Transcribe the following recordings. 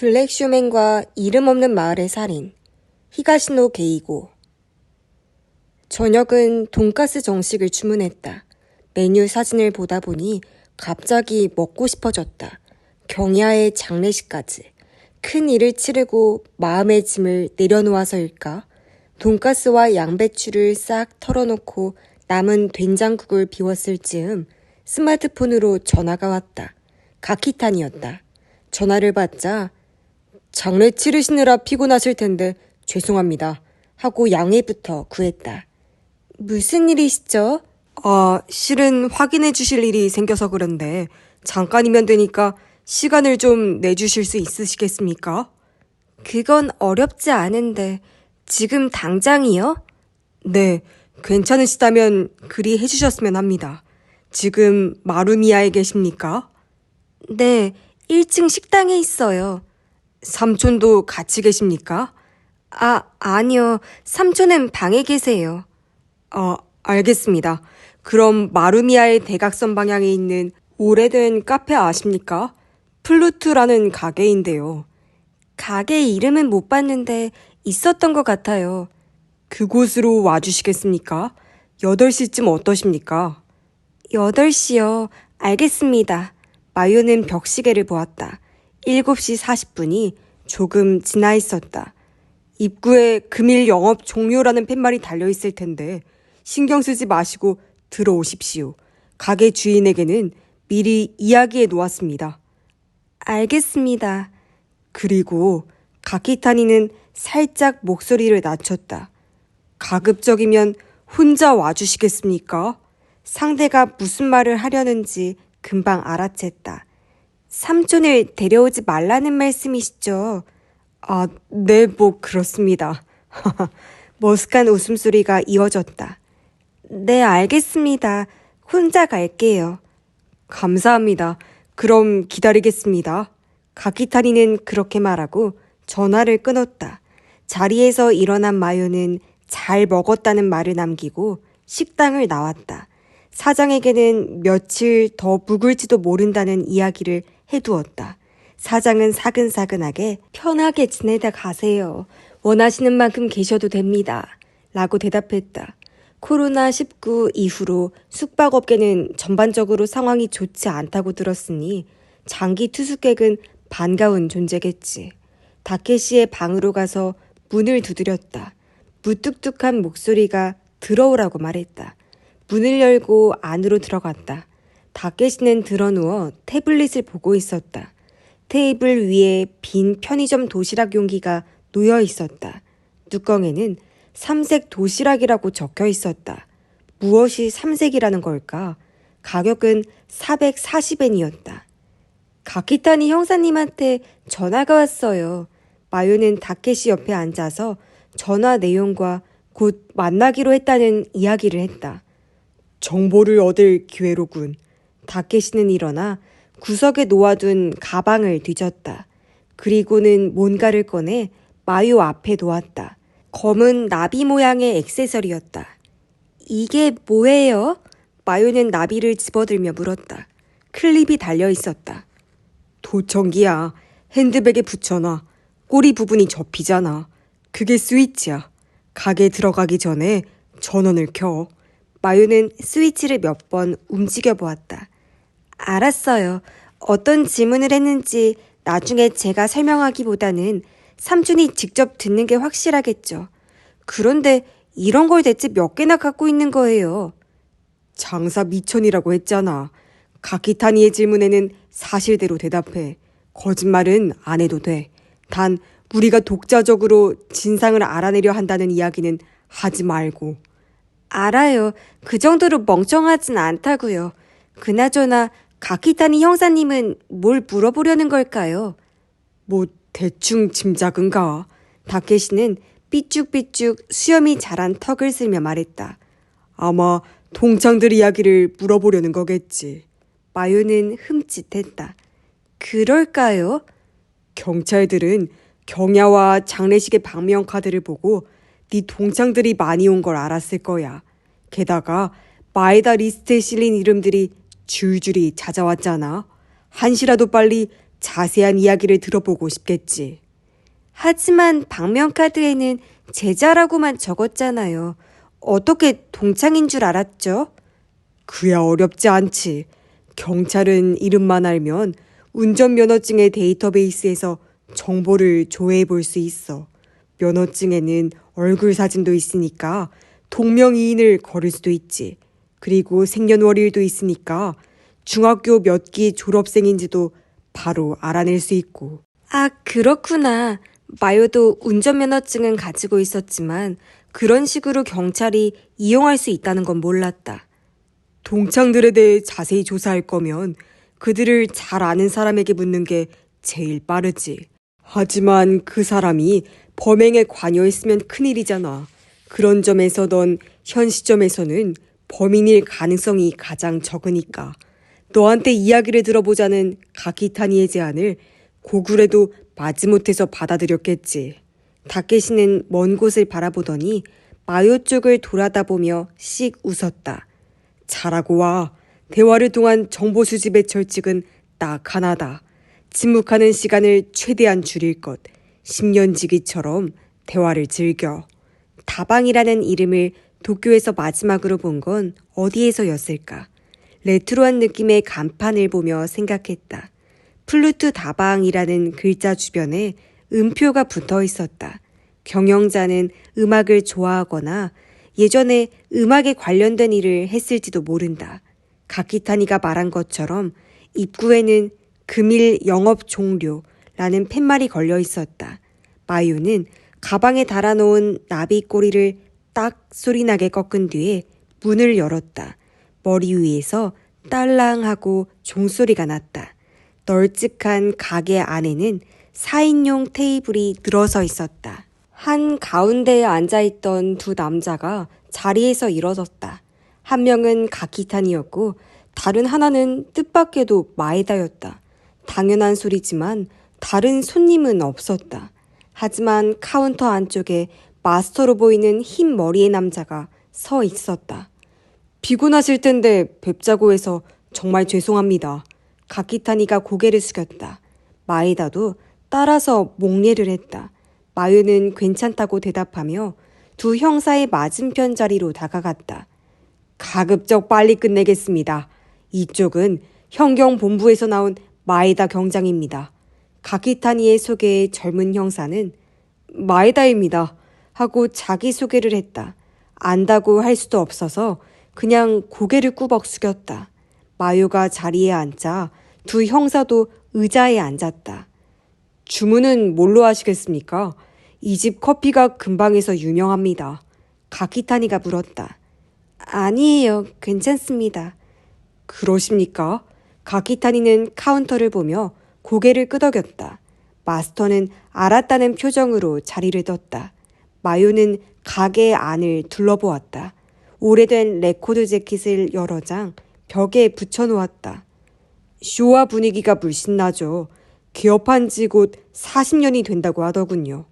블랙쇼맨과 이름 없는 마을의 살인, 히가시노 게이고. 저녁은 돈가스 정식을 주문했다. 메뉴 사진을 보다 보니 갑자기 먹고 싶어졌다. 경야의 장례식까지. 큰 일을 치르고 마음의 짐을 내려놓아서일까? 돈가스와 양배추를 싹 털어놓고 남은 된장국을 비웠을 즈음 스마트폰으로 전화가 왔다. 가키탄이었다. 전화를 받자 장례 치르시느라 피곤하실 텐데 죄송합니다 하고 양해부터 구했다. 무슨 일이시죠? 실은 확인해 주실 일이 생겨서 그런데 잠깐이면 되니까 시간을 좀 내주실 수 있으시겠습니까? 그건 어렵지 않은데 지금 당장이요? 네, 괜찮으시다면 그리 해주셨으면 합니다. 지금 마루미야에 계십니까? 네, 1층 식당에 있어요. 삼촌도 같이 계십니까? 아니요. 삼촌은 방에 계세요. 알겠습니다. 그럼 마루미야의 대각선 방향에 있는 오래된 카페 아십니까? 플루트라는 가게인데요. 가게 이름은 못 봤는데 있었던 것 같아요. 그곳으로 와주시겠습니까? 8시쯤 어떠십니까? 8시요. 알겠습니다. 마요는 벽시계를 보았다. 7시 40분이 조금 지나 있었다. 입구에 금일 영업 종료라는 팻말이 달려있을 텐데 신경 쓰지 마시고 들어오십시오. 가게 주인에게는 미리 이야기해 놓았습니다. 알겠습니다. 그리고 가키타니는 살짝 목소리를 낮췄다. 가급적이면 혼자 와주시겠습니까? 상대가 무슨 말을 하려는지 금방 알아챘다. 삼촌을 데려오지 말라는 말씀이시죠? 네, 그렇습니다. 머쓱한 웃음소리가 이어졌다. 네, 알겠습니다. 혼자 갈게요. 감사합니다. 그럼 기다리겠습니다. 가키타니는 그렇게 말하고 전화를 끊었다. 자리에서 일어난 마요는 잘 먹었다는 말을 남기고 식당을 나왔다. 사장에게는 며칠 더 묵을지도 모른다는 이야기를 해두었다. 사장은 사근사근하게 편하게 지내다 가세요. 원하시는 만큼 계셔도 됩니다. 라고 대답했다. 코로나19 이후로 숙박업계는 전반적으로 상황이 좋지 않다고 들었으니 장기 투숙객은 반가운 존재겠지. 다케시의 방으로 가서 문을 두드렸다. 무뚝뚝한 목소리가 들어오라고 말했다. 문을 열고 안으로 들어갔다. 다케시는 드러누워 태블릿을 보고 있었다. 테이블 위에 빈 편의점 도시락 용기가 놓여 있었다. 뚜껑에는 삼색 도시락이라고 적혀 있었다. 무엇이 삼색이라는 걸까? 가격은 440엔이었다. 가키타니 형사님한테 전화가 왔어요. 마요는 다케시 옆에 앉아서 전화 내용과 곧 만나기로 했다는 이야기를 했다. 정보를 얻을 기회로군. 다케시는 일어나 구석에 놓아둔 가방을 뒤졌다. 그리고는 뭔가를 꺼내 마요 앞에 놓았다. 검은 나비 모양의 액세서리였다. 이게 뭐예요? 마요는 나비를 집어들며 물었다. 클립이 달려 있었다. 도청기야. 핸드백에 붙여놔. 꼬리 부분이 접히잖아. 그게 스위치야. 가게 들어가기 전에 전원을 켜. 마요는 스위치를 몇 번 움직여 보았다. 알았어요. 어떤 질문을 했는지 나중에 제가 설명하기보다는 삼촌이 직접 듣는 게 확실하겠죠. 그런데 이런 걸 대체 몇 개나 갖고 있는 거예요? 장사 미천이라고 했잖아. 가키타니의 질문에는 사실대로 대답해. 거짓말은 안 해도 돼. 단 우리가 독자적으로 진상을 알아내려 한다는 이야기는 하지 말고. 알아요. 그 정도로 멍청하진 않다고요. 그나저나 가키타니 형사님은 뭘 물어보려는 걸까요? 대충 짐작은 가. 다케시는 삐쭉삐쭉 수염이 자란 턱을 쓸며 말했다. 아마 동창들 이야기를 물어보려는 거겠지. 마요는 흠칫했다. 그럴까요? 경찰들은 경야와 장례식의 방명카드를 보고 네 동창들이 많이 온 걸 알았을 거야. 게다가 마에다 리스트에 실린 이름들이 줄줄이 찾아왔잖아. 한시라도 빨리 자세한 이야기를 들어보고 싶겠지. 하지만 방명카드에는 제자라고만 적었잖아요. 어떻게 동창인 줄 알았죠? 그야 어렵지 않지. 경찰은 이름만 알면 운전면허증의 데이터베이스에서 정보를 조회해 볼 수 있어. 면허증에는 얼굴 사진도 있으니까 동명이인을 걸을 수도 있지. 그리고 생년월일도 있으니까 중학교 몇 기 졸업생인지도 바로 알아낼 수 있고. 아, 그렇구나. 마요도 운전면허증은 가지고 있었지만 그런 식으로 경찰이 이용할 수 있다는 건 몰랐다. 동창들에 대해 자세히 조사할 거면 그들을 잘 아는 사람에게 묻는 게 제일 빠르지. 하지만 그 사람이 범행에 관여했으면 큰일이잖아. 그런 점에서 넌 현 시점에서는 범인일 가능성이 가장 적으니까. 너한테 이야기를 들어보자는 가키타니의 제안을 고구려도 마지못해서 받아들였겠지. 다케시는 먼 곳을 바라보더니 마요 쪽을 돌아다보며 씩 웃었다. 잘하고 와. 대화를 통한 정보 수집의 철칙은 딱 하나다. 침묵하는 시간을 최대한 줄일 것. 10년지기처럼 대화를 즐겨. 다방이라는 이름을 도쿄에서 마지막으로 본 건 어디에서였을까? 레트로한 느낌의 간판을 보며 생각했다. 플루트 다방이라는 글자 주변에 음표가 붙어 있었다. 경영자는 음악을 좋아하거나 예전에 음악에 관련된 일을 했을지도 모른다. 가키타니가 말한 것처럼 입구에는 금일 영업 종료라는 팻말이 걸려 있었다. 마유는 가방에 달아놓은 나비 꼬리를 딱 소리나게 꺾은 뒤에 문을 열었다. 머리 위에서 딸랑하고 종소리가 났다. 널찍한 가게 안에는 4인용 테이블이 늘어서 있었다. 한 가운데에 앉아있던 두 남자가 자리에서 일어섰다. 한 명은 가키탄이었고 다른 하나는 뜻밖에도 마에다였다. 당연한 소리지만 다른 손님은 없었다. 하지만 카운터 안쪽에 마스터로 보이는 흰 머리의 남자가 서 있었다. 피곤하실 텐데 뵙자고 해서 정말 죄송합니다. 가키타니가 고개를 숙였다. 마에다도 따라서 목례를 했다. 마유는 괜찮다고 대답하며 두 형사의 맞은편 자리로 다가갔다. 가급적 빨리 끝내겠습니다. 이쪽은 형경본부에서 나온 마에다 경장입니다. 가키타니의 소개에 젊은 형사는 마에다입니다 하고 자기소개를 했다. 안다고 할 수도 없어서 그냥 고개를 꾸벅 숙였다. 마요가 자리에 앉자 두 형사도 의자에 앉았다. 주문은 뭘로 하시겠습니까? 이 집 커피가 근방에서 유명합니다. 가키타니가 물었다. 아니에요. 괜찮습니다. 그러십니까? 가키타니는 카운터를 보며 고개를 끄덕였다. 마스터는 알았다는 표정으로 자리를 떴다. 마요는 가게 안을 둘러보았다. 오래된 레코드 재킷을 여러 장 벽에 붙여놓았다. 쇼와 분위기가 물씬 나죠. 개업한 지 곧 40년이 된다고 하더군요.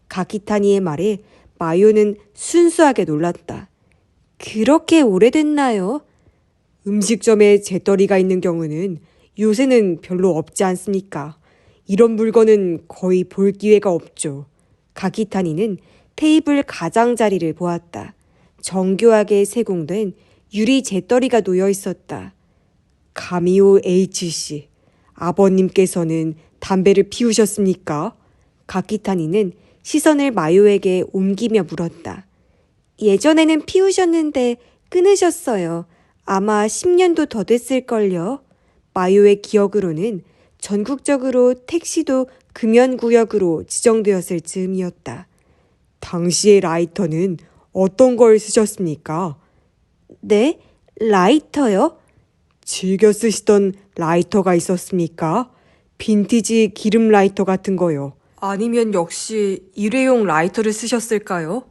가키타니의 말에 마요는 순수하게 놀랐다. 그렇게 오래됐나요? 음식점에 재떨이가 있는 경우는 요새는 별로 없지 않습니까? 이런 물건은 거의 볼 기회가 없죠. 가키타니는 테이블 가장자리를 보았다. 정교하게 세공된 유리 재떨이가 놓여 있었다. 가미오 H씨, 아버님께서는 담배를 피우셨습니까? 가키타니는 시선을 마요에게 옮기며 물었다. 예전에는 피우셨는데 끊으셨어요. 아마 10년도 더 됐을걸요. 마요의 기억으로는 전국적으로 택시도 금연구역으로 지정되었을 즈음이었다. 당시의 라이터는 어떤 걸 쓰셨습니까? 네? 라이터요? 즐겨 쓰시던 라이터가 있었습니까? 빈티지 기름 라이터 같은 거요. 아니면 역시 일회용 라이터를 쓰셨을까요?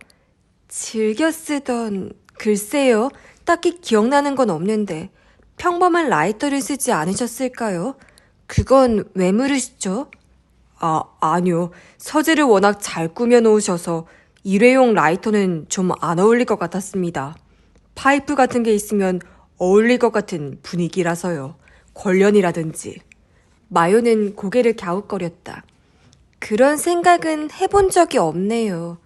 즐겨 쓰던... 글쎄요. 딱히 기억나는 건 없는데 평범한 라이터를 쓰지 않으셨을까요? 그건 왜 물으시죠? 아니요. 서재를 워낙 잘 꾸며놓으셔서 일회용 라이터는 좀 안 어울릴 것 같았습니다. 파이프 같은 게 있으면 어울릴 것 같은 분위기라서요. 권련이라든지. 마요는 고개를 갸웃거렸다. 그런 생각은 해본 적이 없네요.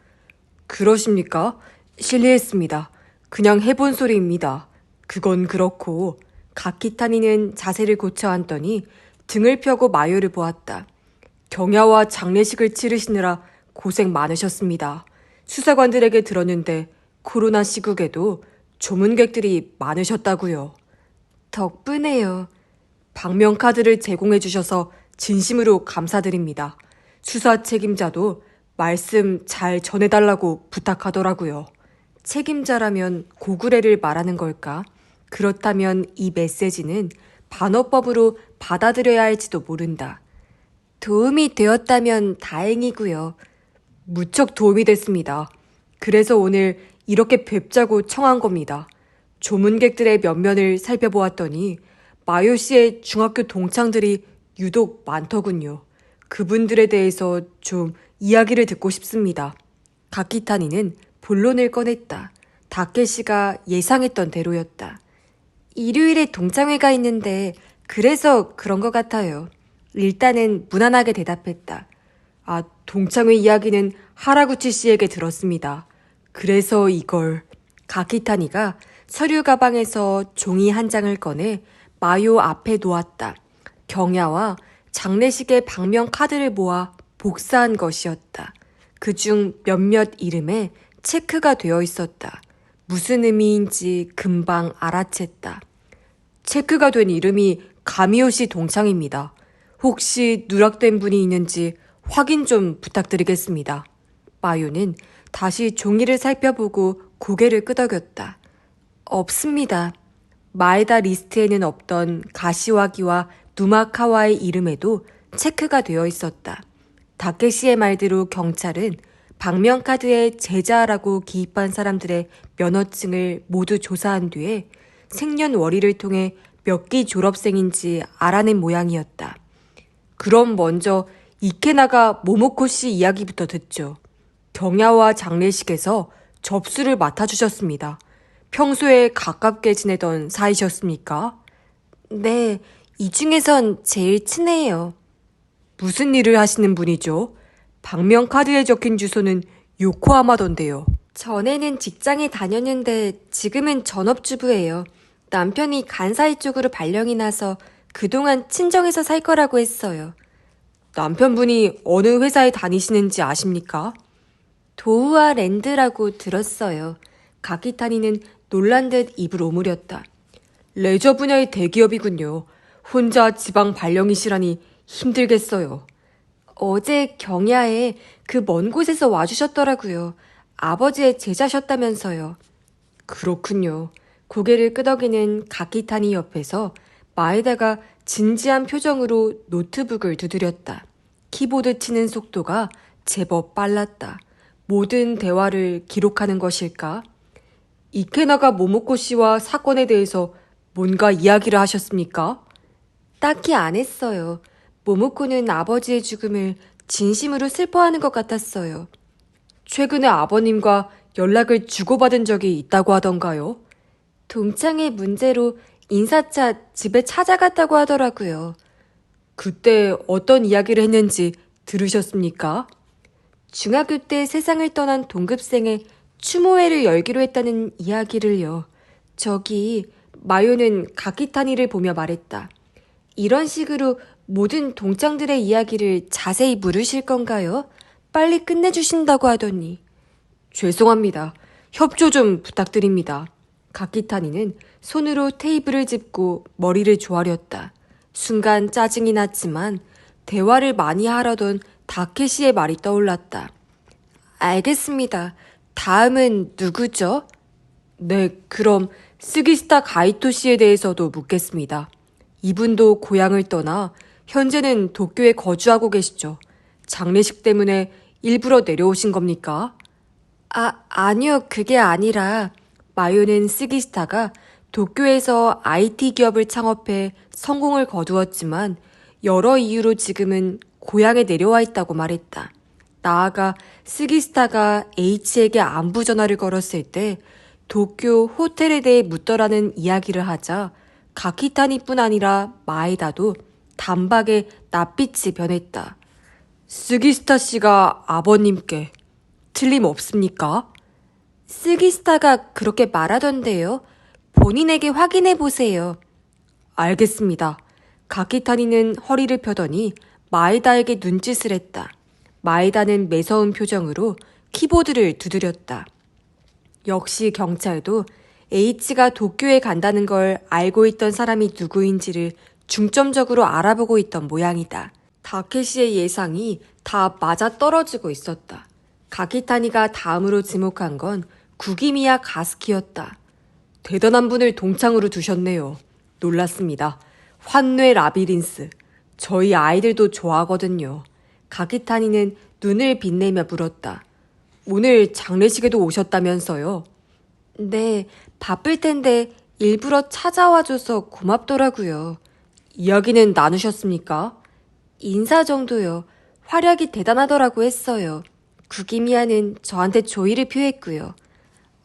그러십니까? 실례했습니다. 그냥 해본 소리입니다. 그건 그렇고. 가키타니는 자세를 고쳐 앉더니 등을 펴고 마요를 보았다. 경야와 장례식을 치르시느라 고생 많으셨습니다. 수사관들에게 들었는데 코로나 시국에도 조문객들이 많으셨다고요. 덕분에요. 방명카드를 제공해 주셔서 진심으로 감사드립니다. 수사 책임자도 말씀 잘 전해달라고 부탁하더라고요. 책임자라면 고구려를 말하는 걸까? 그렇다면 이 메시지는 반어법으로 받아들여야 할지도 모른다. 도움이 되었다면 다행이고요. 무척 도움이 됐습니다. 그래서 오늘 이렇게 뵙자고 청한 겁니다. 조문객들의 면면을 살펴보았더니 마요 씨의 중학교 동창들이 유독 많더군요. 그분들에 대해서 좀 이야기를 듣고 싶습니다. 가키타니는 본론을 꺼냈다. 다케시가 예상했던 대로였다. 일요일에 동창회가 있는데 그래서 그런 것 같아요. 일단은 무난하게 대답했다. 아, 동창회 이야기는 하라구치 씨에게 들었습니다. 그래서 이걸 가키타니가 서류 가방에서 종이 한 장을 꺼내 마요 앞에 놓았다. 경야와 장례식의 방명 카드를 모아 복사한 것이었다. 그중 몇몇 이름에 체크가 되어 있었다. 무슨 의미인지 금방 알아챘다. 체크가 된 이름이 가미오 씨 동창입니다. 혹시 누락된 분이 있는지 확인 좀 부탁드리겠습니다. 마요는 다시 종이를 살펴보고 고개를 끄덕였다. 없습니다. 마에다 리스트에는 없던 가시와기와 누마카와의 이름에도 체크가 되어 있었다. 다케시의 말대로 경찰은 방명카드에 제자라고 기입한 사람들의 면허증을 모두 조사한 뒤에 생년월일을 통해 몇 기 졸업생인지 알아낸 모양이었다. 그럼 먼저 이케나가 모모코 씨 이야기부터 듣죠. 경야와 장례식에서 접수를 맡아주셨습니다. 평소에 가깝게 지내던 사이셨습니까? 네, 이 중에선 제일 친해요. 무슨 일을 하시는 분이죠? 방명카드에 적힌 주소는 요코하마던데요. 전에는 직장에 다녔는데 지금은 전업주부예요. 남편이 간사이 쪽으로 발령이 나서 그동안 친정에서 살 거라고 했어요. 남편분이 어느 회사에 다니시는지 아십니까? 도우아 랜드라고 들었어요. 가키타니는 놀란 듯 입을 오므렸다. 레저 분야의 대기업이군요. 혼자 지방 발령이시라니 힘들겠어요. 어제 경야에 그 먼 곳에서 와주셨더라고요. 아버지의 제자셨다면서요. 그렇군요. 고개를 끄덕이는 가키타니 옆에서 마에다가 진지한 표정으로 노트북을 두드렸다. 키보드 치는 속도가 제법 빨랐다. 모든 대화를 기록하는 것일까? 이케나가 모모코 씨와 사건에 대해서 뭔가 이야기를 하셨습니까? 딱히 안 했어요. 모모코는 아버지의 죽음을 진심으로 슬퍼하는 것 같았어요. 최근에 아버님과 연락을 주고받은 적이 있다고 하던가요? 동창회 문제로 인사차 집에 찾아갔다고 하더라고요. 그때 어떤 이야기를 했는지 들으셨습니까? 중학교 때 세상을 떠난 동급생의 추모회를 열기로 했다는 이야기를요. 마요는 가키타니를 보며 말했다. 이런 식으로 모든 동창들의 이야기를 자세히 물으실 건가요? 빨리 끝내주신다고 하더니. 죄송합니다. 협조 좀 부탁드립니다. 가키타니는 손으로 테이블을 짚고 머리를 조아렸다. 순간 짜증이 났지만 대화를 많이 하려던 다케시의 말이 떠올랐다. 알겠습니다. 다음은 누구죠? 네, 그럼 스기스타 가이토 씨에 대해서도 묻겠습니다. 이분도 고향을 떠나 현재는 도쿄에 거주하고 계시죠. 장례식 때문에 일부러 내려오신 겁니까? 아니요. 그게 아니라 마요는 스기스타가 도쿄에서 IT 기업을 창업해 성공을 거두었지만 여러 이유로 지금은 고향에 내려와 있다고 말했다. 나아가 스기스타가 H에게 안부 전화를 걸었을 때 도쿄 호텔에 대해 묻더라는 이야기를 하자 가키타니뿐 아니라 마에다도 단박에 낯빛이 변했다. 스기스타 씨가 아버님께 틀림없습니까? 스기스타가 그렇게 말하던데요. 본인에게 확인해 보세요. 알겠습니다. 가키타니는 허리를 펴더니 마에다에게 눈짓을 했다. 마에다는 매서운 표정으로 키보드를 두드렸다. 역시 경찰도 H가 도쿄에 간다는 걸 알고 있던 사람이 누구인지를 중점적으로 알아보고 있던 모양이다. 다케시의 예상이 다 맞아떨어지고 있었다. 가키타니가 다음으로 지목한 건 구기미야 가스키였다. 대단한 분을 동창으로 두셨네요. 놀랐습니다. 환뇌 라비린스. 저희 아이들도 좋아하거든요. 가키타니는 눈을 빛내며 물었다. 오늘 장례식에도 오셨다면서요? 네, 바쁠 텐데 일부러 찾아와줘서 고맙더라고요. 이야기는 나누셨습니까? 인사 정도요. 활약이 대단하더라고 했어요. 구기미야는 저한테 조의를 표했고요.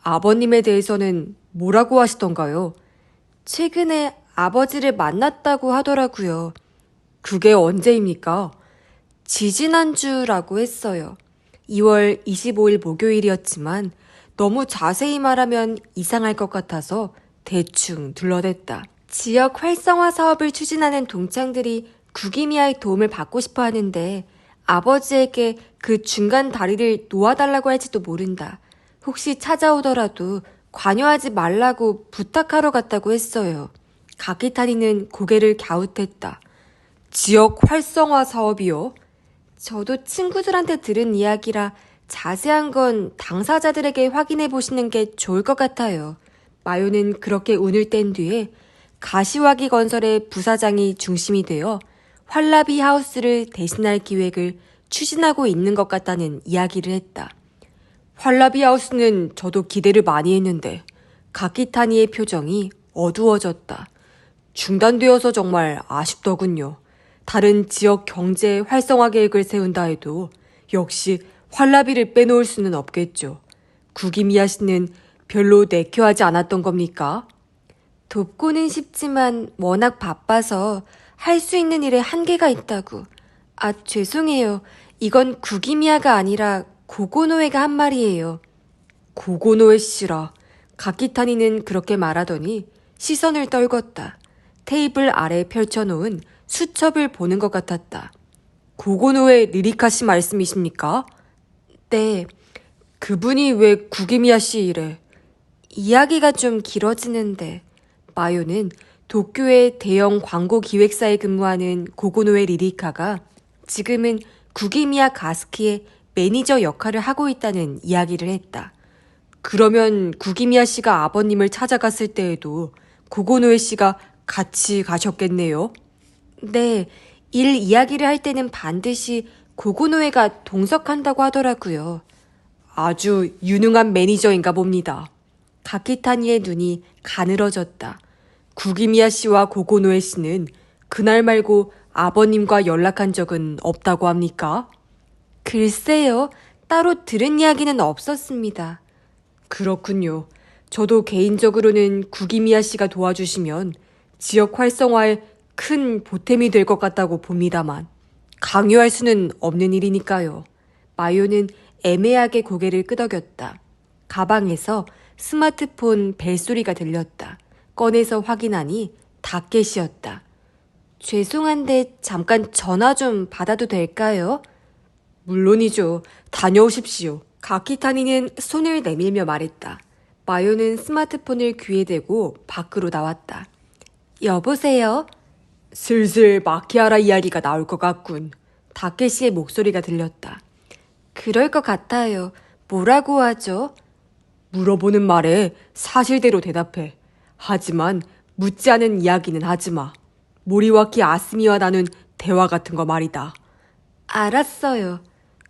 아버님에 대해서는 뭐라고 하시던가요? 최근에 아버지를 만났다고 하더라고요. 그게 언제입니까? 지지난주라고 했어요. 2월 25일 목요일이었지만 너무 자세히 말하면 이상할 것 같아서 대충 둘러댔다. 지역 활성화 사업을 추진하는 동창들이 구기미야의 도움을 받고 싶어 하는데 아버지에게 그 중간 다리를 놓아달라고 할지도 모른다. 혹시 찾아오더라도 관여하지 말라고 부탁하러 갔다고 했어요. 가키타니는 고개를 갸웃했다. 지역 활성화 사업이요? 저도 친구들한테 들은 이야기라 자세한 건 당사자들에게 확인해 보시는 게 좋을 것 같아요. 마요는 그렇게 운을 뗀 뒤에 가시와기 건설의 부사장이 중심이 되어 활라비 하우스를 대신할 기획을 추진하고 있는 것 같다는 이야기를 했다. 활라비 하우스는 저도 기대를 많이 했는데 가키타니의 표정이 어두워졌다. 중단되어서 정말 아쉽더군요. 다른 지역 경제 활성화 계획을 세운다 해도 역시 활라비를 빼놓을 수는 없겠죠. 구기미야 씨는 별로 내켜하지 않았던 겁니까? 돕고는 싶지만 워낙 바빠서 할 수 있는 일에 한계가 있다고. 아, 죄송해요. 이건 구기미야가 아니라 고고노에가 한 말이에요. 고고노에 씨라. 가키타니는 그렇게 말하더니 시선을 떨궜다. 테이블 아래 펼쳐놓은 수첩을 보는 것 같았다. 고고노에 리리카 씨 말씀이십니까? 네, 그분이 왜 구기미야 씨 이래? 이야기가 좀 길어지는데. 마요는 도쿄의 대형 광고 기획사에 근무하는 고고노의 리리카가 지금은 구기미야 가스키의 매니저 역할을 하고 있다는 이야기를 했다. 그러면 구기미야 씨가 아버님을 찾아갔을 때에도 고고노에 씨가 같이 가셨겠네요? 네, 일 이야기를 할 때는 반드시 고고노에가 동석한다고 하더라고요. 아주 유능한 매니저인가 봅니다. 가키타니의 눈이 가늘어졌다. 구기미야 씨와 고고노에 씨는 그날 말고 아버님과 연락한 적은 없다고 합니까? 글쎄요, 따로 들은 이야기는 없었습니다. 그렇군요. 저도 개인적으로는 구기미야 씨가 도와주시면 지역 활성화에 큰 보탬이 될 것 같다고 봅니다만 강요할 수는 없는 일이니까요. 마요는 애매하게 고개를 끄덕였다. 가방에서 스마트폰 벨소리가 들렸다. 꺼내서 확인하니 다켓이었다. 죄송한데 잠깐 전화 좀 받아도 될까요? 물론이죠. 다녀오십시오. 가키타니는 손을 내밀며 말했다. 마요는 스마트폰을 귀에 대고 밖으로 나왔다. 여보세요? 슬슬 마키아라 이야기가 나올 것 같군. 다케시의 목소리가 들렸다. 그럴 것 같아요. 뭐라고 하죠? 물어보는 말에 사실대로 대답해. 하지만 묻지 않은 이야기는 하지 마. 모리와키 아스미와 나눈 대화 같은 거 말이다. 알았어요.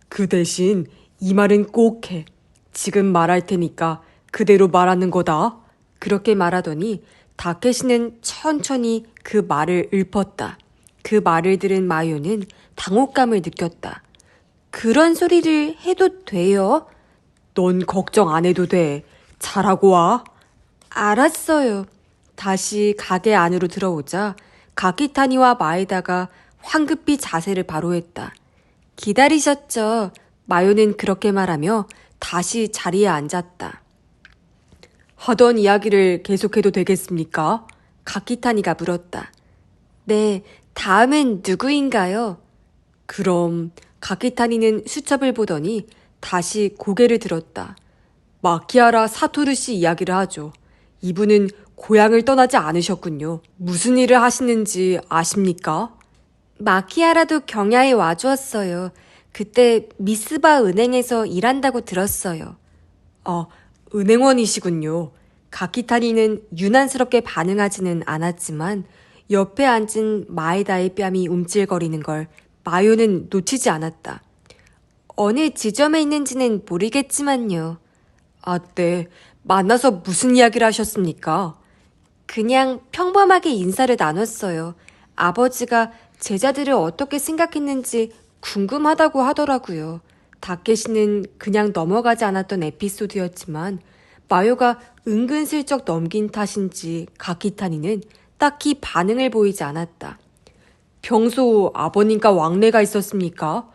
그 대신 이 말은 꼭 해. 지금 말할 테니까 그대로 말하는 거다. 그렇게 말하더니 다케시는 천천히 그 말을 읊었다. 그 말을 들은 마요는 당혹감을 느꼈다. 그런 소리를 해도 돼요? 넌 걱정 안 해도 돼. 잘하고 와. 알았어요. 다시 가게 안으로 들어오자 가키타니와 마에다가 황급히 자세를 바로 했다. 기다리셨죠? 마요는 그렇게 말하며 다시 자리에 앉았다. 하던 이야기를 계속해도 되겠습니까? 가키타니가 물었다. 네, 다음은 누구인가요? 그럼 가키타니는 수첩을 보더니 다시 고개를 들었다. 마키하라 사토루 씨 이야기를 하죠. 이분은 고향을 떠나지 않으셨군요. 무슨 일을 하시는지 아십니까? 마키하라도 경야에 와주었어요. 그때 미스바 은행에서 일한다고 들었어요. 아, 은행원이시군요. 가키타니는 유난스럽게 반응하지는 않았지만 옆에 앉은 마에다의 뺨이 움찔거리는 걸 마요는 놓치지 않았다. 어느 지점에 있는지는 모르겠지만요. 아, 네. 만나서 무슨 이야기를 하셨습니까? 그냥 평범하게 인사를 나눴어요. 아버지가 제자들을 어떻게 생각했는지 궁금하다고 하더라고요. 다케시는 그냥 넘어가지 않았던 에피소드였지만 마요가 은근슬쩍 넘긴 탓인지 가키타니는 딱히 반응을 보이지 않았다. 평소 아버님과 왕래가 있었습니까?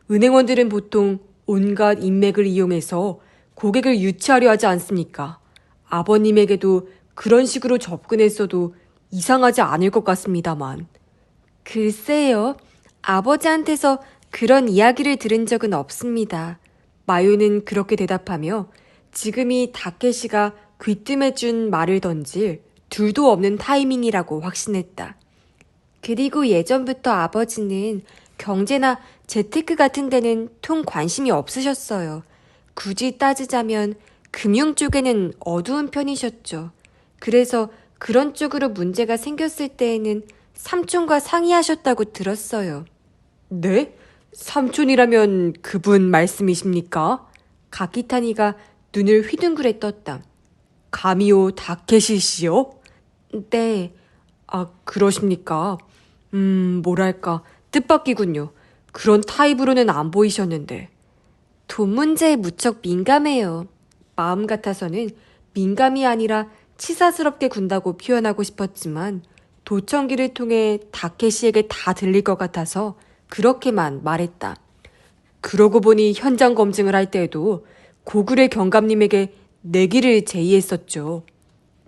은행원들은 보통 온갖 인맥을 이용해서 고객을 유치하려 하지 않습니까? 아버님에게도 그런 식으로 접근했어도 이상하지 않을 것 같습니다만. 글쎄요. 아버지한테서 그런 이야기를 들은 적은 없습니다. 마요는 그렇게 대답하며 지금이 다케시가 귀뜸해준 말을 던질 둘도 없는 타이밍이라고 확신했다. 그리고 예전부터 아버지는 경제나 재테크 같은 데는 통 관심이 없으셨어요. 굳이 따지자면 금융 쪽에는 어두운 편이셨죠. 그래서 그런 쪽으로 문제가 생겼을 때에는 삼촌과 상의하셨다고 들었어요. 네? 삼촌이라면 그분 말씀이십니까? 가키타니가 눈을 휘둥그레 떴다. 가미오 다케시 씨요? 네. 아, 그러십니까? 뭐랄까, 뜻밖이군요. 그런 타입으로는 안 보이셨는데. 돈 문제에 무척 민감해요. 마음 같아서는 민감이 아니라 치사스럽게 군다고 표현하고 싶었지만 도청기를 통해 다케시에게 다 들릴 것 같아서 그렇게만 말했다. 그러고 보니 현장 검증을 할 때에도 고글의 경감님에게 내기를 제의했었죠.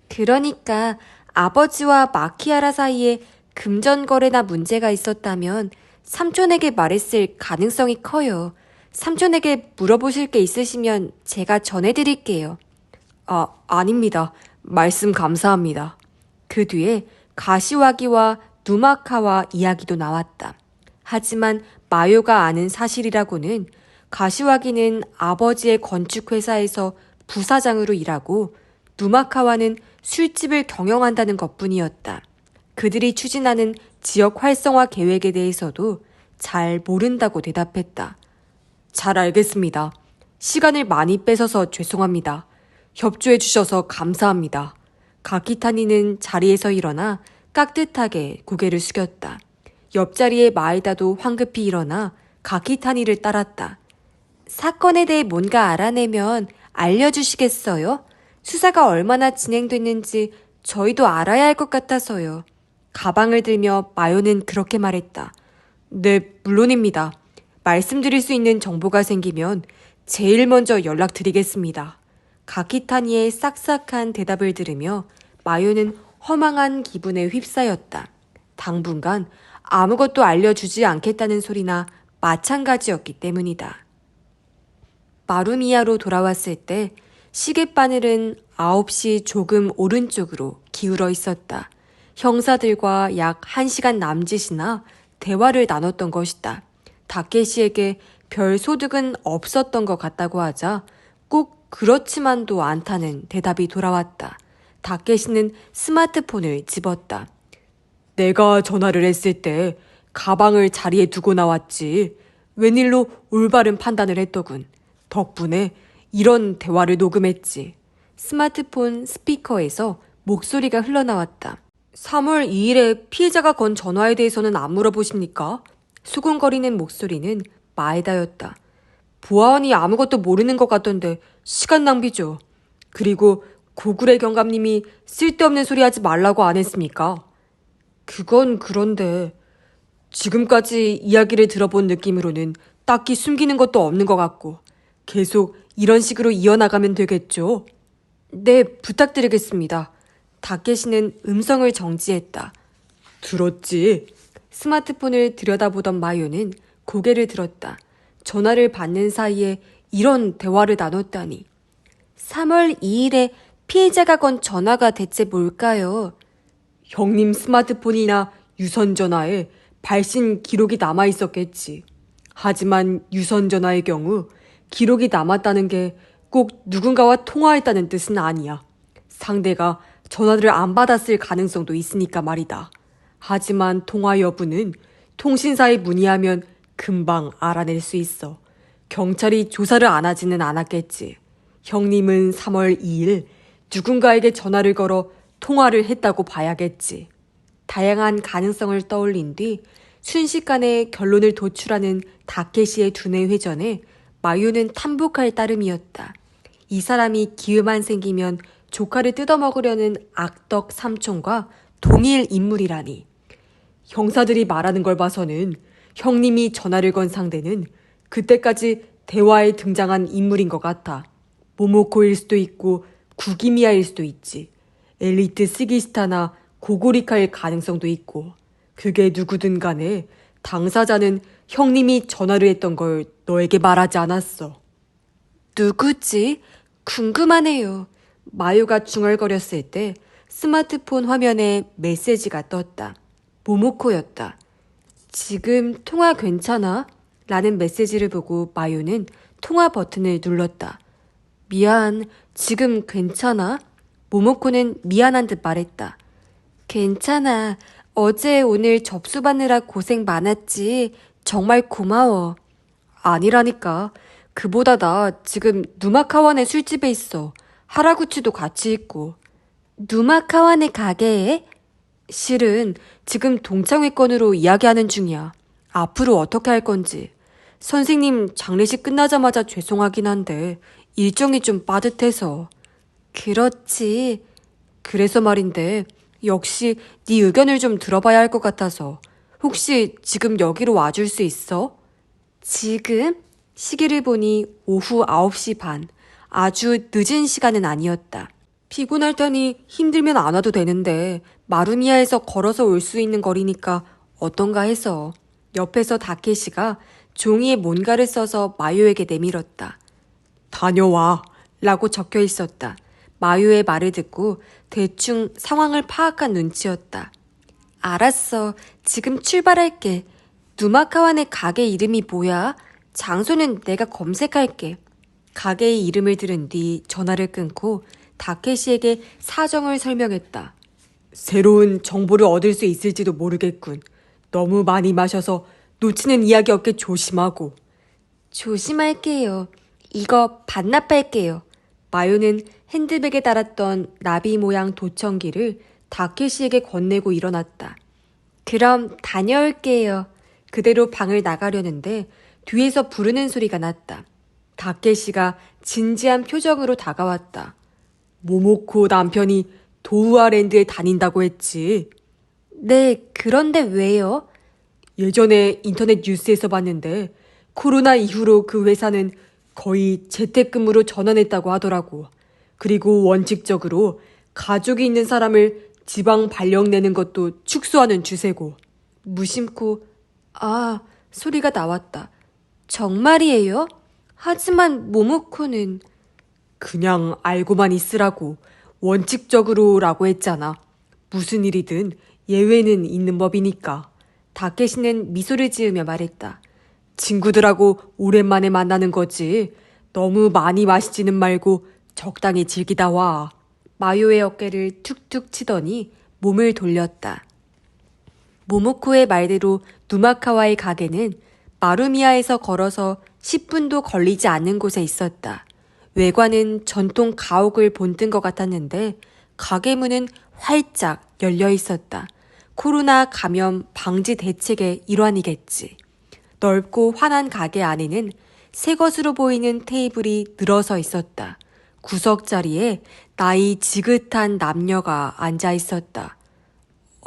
그러니까 아버지와 마키아라 사이에 금전 거래나 문제가 있었다면 삼촌에게 말했을 가능성이 커요. 삼촌에게 물어보실 게 있으시면 제가 전해드릴게요. 아, 아닙니다. 말씀 감사합니다. 그 뒤에 가시와기와 누마카와 이야기도 나왔다. 하지만 마요가 아는 사실이라고는 가시와기는 아버지의 건축회사에서 부사장으로 일하고 누마카와는 술집을 경영한다는 것뿐이었다. 그들이 추진하는 지역 활성화 계획에 대해서도 잘 모른다고 대답했다. 잘 알겠습니다. 시간을 많이 뺏어서 죄송합니다. 협조해 주셔서 감사합니다. 가키타니는 자리에서 일어나 깍듯하게 고개를 숙였다. 옆자리의 마에다도 황급히 일어나 가키타니를 따랐다. 사건에 대해 뭔가 알아내면 알려주시겠어요? 수사가 얼마나 진행됐는지 저희도 알아야 할 것 같아서요. 가방을 들며 마요는 그렇게 말했다. 네, 물론입니다. 말씀드릴 수 있는 정보가 생기면 제일 먼저 연락드리겠습니다. 가키타니의 싹싹한 대답을 들으며 마요는 허망한 기분에 휩싸였다. 당분간 아무것도 알려주지 않겠다는 소리나 마찬가지였기 때문이다. 마루미야로 돌아왔을 때 시계바늘은 9시 조금 오른쪽으로 기울어 있었다. 형사들과 약 1시간 남짓이나 대화를 나눴던 것이다. 다케시에게 별 소득은 없었던 것 같다고 하자 꼭 그렇지만도 않다는 대답이 돌아왔다. 다케시는 스마트폰을 집었다. 내가 전화를 했을 때 가방을 자리에 두고 나왔지. 웬일로 올바른 판단을 했더군. 덕분에 이런 대화를 녹음했지. 스마트폰 스피커에서 목소리가 흘러나왔다. 3월 2일에 피해자가 건 전화에 대해서는 안 물어보십니까? 수군거리는 목소리는 마에다였다. 보아하니 아무것도 모르는 것 같던데 시간 낭비죠. 그리고 고구려 경감님이 쓸데없는 소리 하지 말라고 안 했습니까? 그건 그런데 지금까지 이야기를 들어본 느낌으로는 딱히 숨기는 것도 없는 것 같고 계속 이런 식으로 이어나가면 되겠죠? 네, 부탁드리겠습니다. 다케시는 음성을 정지했다. 들었지? 스마트폰을 들여다보던 마요는 고개를 들었다. 전화를 받는 사이에 이런 대화를 나눴다니. 3월 2일에 피해자가 건 전화가 대체 뭘까요? 형님 스마트폰이나 유선전화에 발신 기록이 남아 있었겠지. 하지만 유선전화의 경우 기록이 남았다는 게 꼭 누군가와 통화했다는 뜻은 아니야. 상대가 전화를 안 받았을 가능성도 있으니까 말이다. 하지만 통화 여부는 통신사에 문의하면 금방 알아낼 수 있어. 경찰이 조사를 안 하지는 않았겠지. 형님은 3월 2일 누군가에게 전화를 걸어 통화를 했다고 봐야겠지. 다양한 가능성을 떠올린 뒤 순식간에 결론을 도출하는 다케시의 두뇌 회전에 마유는 탐복할 따름이었다. 이 사람이 기회만 생기면 조카를 뜯어먹으려는 악덕 삼촌과 동일 인물이라니. 형사들이 말하는 걸 봐서는 형님이 전화를 건 상대는 그때까지 대화에 등장한 인물인 것 같아. 모모코일 수도 있고 구기미아일 수도 있지. 엘리트 스기스타나 고고리카일 가능성도 있고. 그게 누구든 간에 당사자는 형님이 전화를 했던 걸 너에게 말하지 않았어. 누구지? 궁금하네요. 마유가 중얼거렸을 때 스마트폰 화면에 메시지가 떴다. 모모코였다. 지금 통화 괜찮아? 라는 메시지를 보고 마유는 통화 버튼을 눌렀다. 미안, 지금 괜찮아? 모모코는 미안한 듯 말했다. 괜찮아. 어제 오늘 접수받느라 고생 많았지. 정말 고마워. 아니라니까. 그보다 나 지금 누마카완의 술집에 있어. 하라구치도 같이 있고. 누마카완의 가게에? 실은 지금 동창회권으로 이야기하는 중이야. 앞으로 어떻게 할 건지. 선생님 장례식 끝나자마자 죄송하긴 한데 일정이 좀 빠듯해서. 그렇지. 그래서 말인데 역시 네 의견을 좀 들어봐야 할 것 같아서. 혹시 지금 여기로 와줄 수 있어? 지금? 시계를 보니 오후 9시 반. 아주 늦은 시간은 아니었다. 피곤할 테니 힘들면 안 와도 되는데 마루미야에서 걸어서 올 수 있는 거리니까 어떤가 해서. 옆에서 다케시가 종이에 뭔가를 써서 마요에게 내밀었다. 다녀와 라고 적혀 있었다. 마요의 말을 듣고 대충 상황을 파악한 눈치였다. 알았어. 지금 출발할게. 누마카완의 가게 이름이 뭐야? 장소는 내가 검색할게. 가게의 이름을 들은 뒤 전화를 끊고 다케시에게 사정을 설명했다. 새로운 정보를 얻을 수 있을지도 모르겠군. 너무 많이 마셔서 놓치는 이야기 없게 조심하고. 조심할게요. 이거 반납할게요. 마요는 핸드백에 달았던 나비 모양 도청기를 다케시에게 건네고 일어났다. 그럼 다녀올게요. 그대로 방을 나가려는데 뒤에서 부르는 소리가 났다. 다케시가 진지한 표정으로 다가왔다. 모모코 남편이 도우아랜드에 다닌다고 했지. 네, 그런데 왜요? 예전에 인터넷 뉴스에서 봤는데 코로나 이후로 그 회사는 거의 재택근무로 전환했다고 하더라고. 그리고 원칙적으로 가족이 있는 사람을 지방 발령 내는 것도 축소하는 추세고. 무심코 소리가 나왔다. 정말이에요? 하지만 모모코는 그냥 알고만 있으라고. 원칙적으로라고 했잖아. 무슨 일이든 예외는 있는 법이니까. 다케시는 미소를 지으며 말했다. 친구들하고 오랜만에 만나는 거지. 너무 많이 마시지는 말고 적당히 즐기다 와. 마요의 어깨를 툭툭 치더니 몸을 돌렸다. 모모코의 말대로 누마카와의 가게는 마루미야에서 걸어서 10분도 걸리지 않는 곳에 있었다. 외관은 전통 가옥을 본뜬 것 같았는데 가게 문은 활짝 열려 있었다. 코로나 감염 방지 대책의 일환이겠지. 넓고 환한 가게 안에는 새 것으로 보이는 테이블이 늘어서 있었다. 구석 자리에 나이 지긋한 남녀가 앉아 있었다.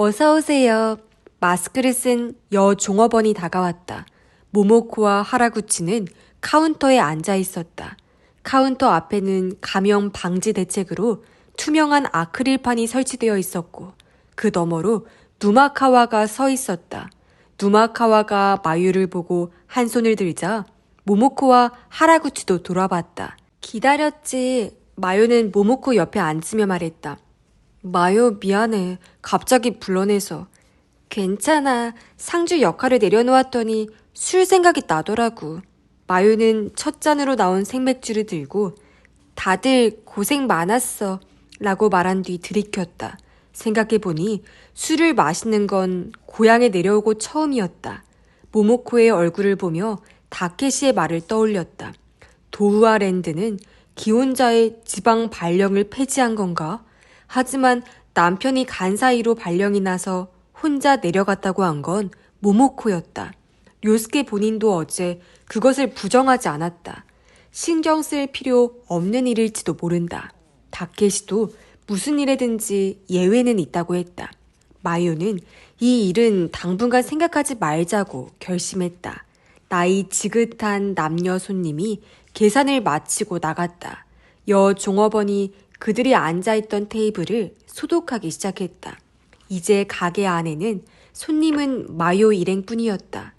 어서 오세요. 마스크를 쓴 여종업원이 다가왔다. 모모코와 하라구치는 카운터에 앉아 있었다. 카운터 앞에는 감염 방지 대책으로 투명한 아크릴판이 설치되어 있었고 그 너머로 누마카와가 서 있었다. 누마카와가 마유를 보고 한 손을 들자 모모코와 하라구치도 돌아봤다. 기다렸지. 마유는 모모코 옆에 앉으며 말했다. 마요 미안해. 갑자기 불러내서. 괜찮아. 상주 역할을 내려놓았더니 술 생각이 나더라고. 마요는 첫 잔으로 나온 생맥주를 들고 다들 고생 많았어 라고 말한 뒤 들이켰다. 생각해보니 술을 마시는 건 고향에 내려오고 처음이었다. 모모코의 얼굴을 보며 다케시의 말을 떠올렸다. 도우아랜드는 기혼자의 지방 발령을 폐지한 건가? 하지만 남편이 간 사이로 발령이 나서 혼자 내려갔다고 한 건 모모코였다. 료스케 본인도 어제 그것을 부정하지 않았다. 신경 쓸 필요 없는 일일지도 모른다. 다케시도 무슨 일에든지 예외는 있다고 했다. 마요는 이 일은 당분간 생각하지 말자고 결심했다. 나이 지긋한 남녀 손님이 계산을 마치고 나갔다. 여 종업원이 그들이 앉아있던 테이블을 소독하기 시작했다. 이제 가게 안에는 손님은 마요 일행뿐이었다.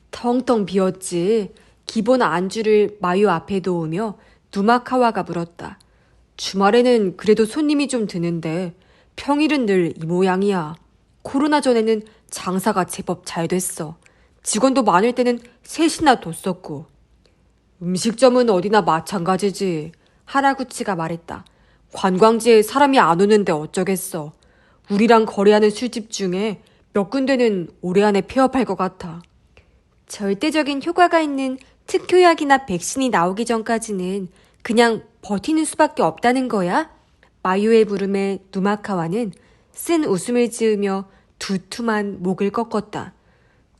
텅텅 비었지. 기본 안주를 마요 앞에 놓으며 누마카와가 물었다. 주말에는 그래도 손님이 좀 드는데 평일은 늘 이 모양이야. 코로나 전에는 장사가 제법 잘 됐어. 직원도 많을 때는 셋이나 뒀었고. 음식점은 어디나 마찬가지지. 하라구치가 말했다. 관광지에 사람이 안 오는데 어쩌겠어. 우리랑 거래하는 술집 중에 몇 군데는 올해 안에 폐업할 것 같아. 절대적인 효과가 있는 특효약이나 백신이 나오기 전까지는 그냥 버티는 수밖에 없다는 거야? 마요의 물음에 누마카와는 쓴 웃음을 지으며 두툼한 목을 꺾었다.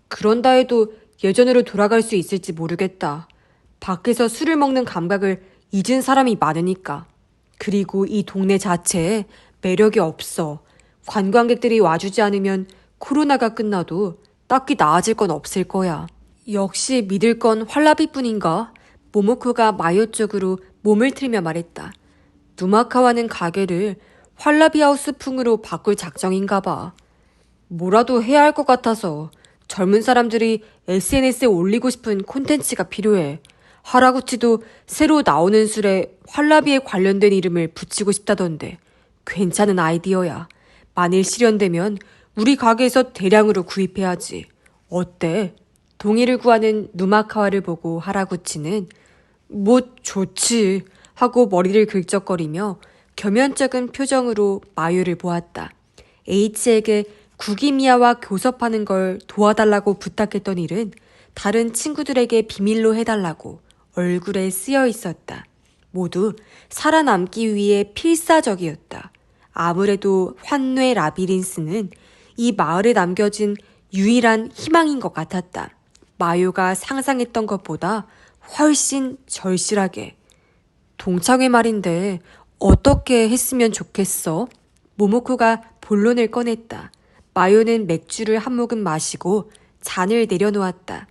그런다 해도 예전으로 돌아갈 수 있을지 모르겠다. 밖에서 술을 먹는 감각을 잊은 사람이 많으니까. 그리고 이 동네 자체에 매력이 없어. 관광객들이 와주지 않으면 코로나가 끝나도 딱히 나아질 건 없을 거야. 역시 믿을 건 활라비뿐인가? 모모코가 마요 쪽으로 몸을 틀며 말했다. 누마카와는 가게를 활라비하우스풍으로 바꿀 작정인가 봐. 뭐라도 해야 할 것 같아서. 젊은 사람들이 SNS에 올리고 싶은 콘텐츠가 필요해. 하라구치도 새로 나오는 술에 활라비에 관련된 이름을 붙이고 싶다던데 괜찮은 아이디어야. 만일 실현되면 우리 가게에서 대량으로 구입해야지. 어때? 동의를 구하는 누마카와를 보고 하라구치는 뭐 좋지 하고 머리를 긁적거리며 겸연쩍은 표정으로 마유를 보았다. H에게 구기미야와 교섭하는 걸 도와달라고 부탁했던 일은 다른 친구들에게 비밀로 해달라고 얼굴에 쓰여 있었다. 모두 살아남기 위해 필사적이었다. 아무래도 환뇌 라비린스는 이 마을에 남겨진 유일한 희망인 것 같았다. 마요가 상상했던 것보다 훨씬 절실하게. 동창회 말인데 어떻게 했으면 좋겠어? 모모코가 본론을 꺼냈다. 마요는 맥주를 한 모금 마시고 잔을 내려놓았다.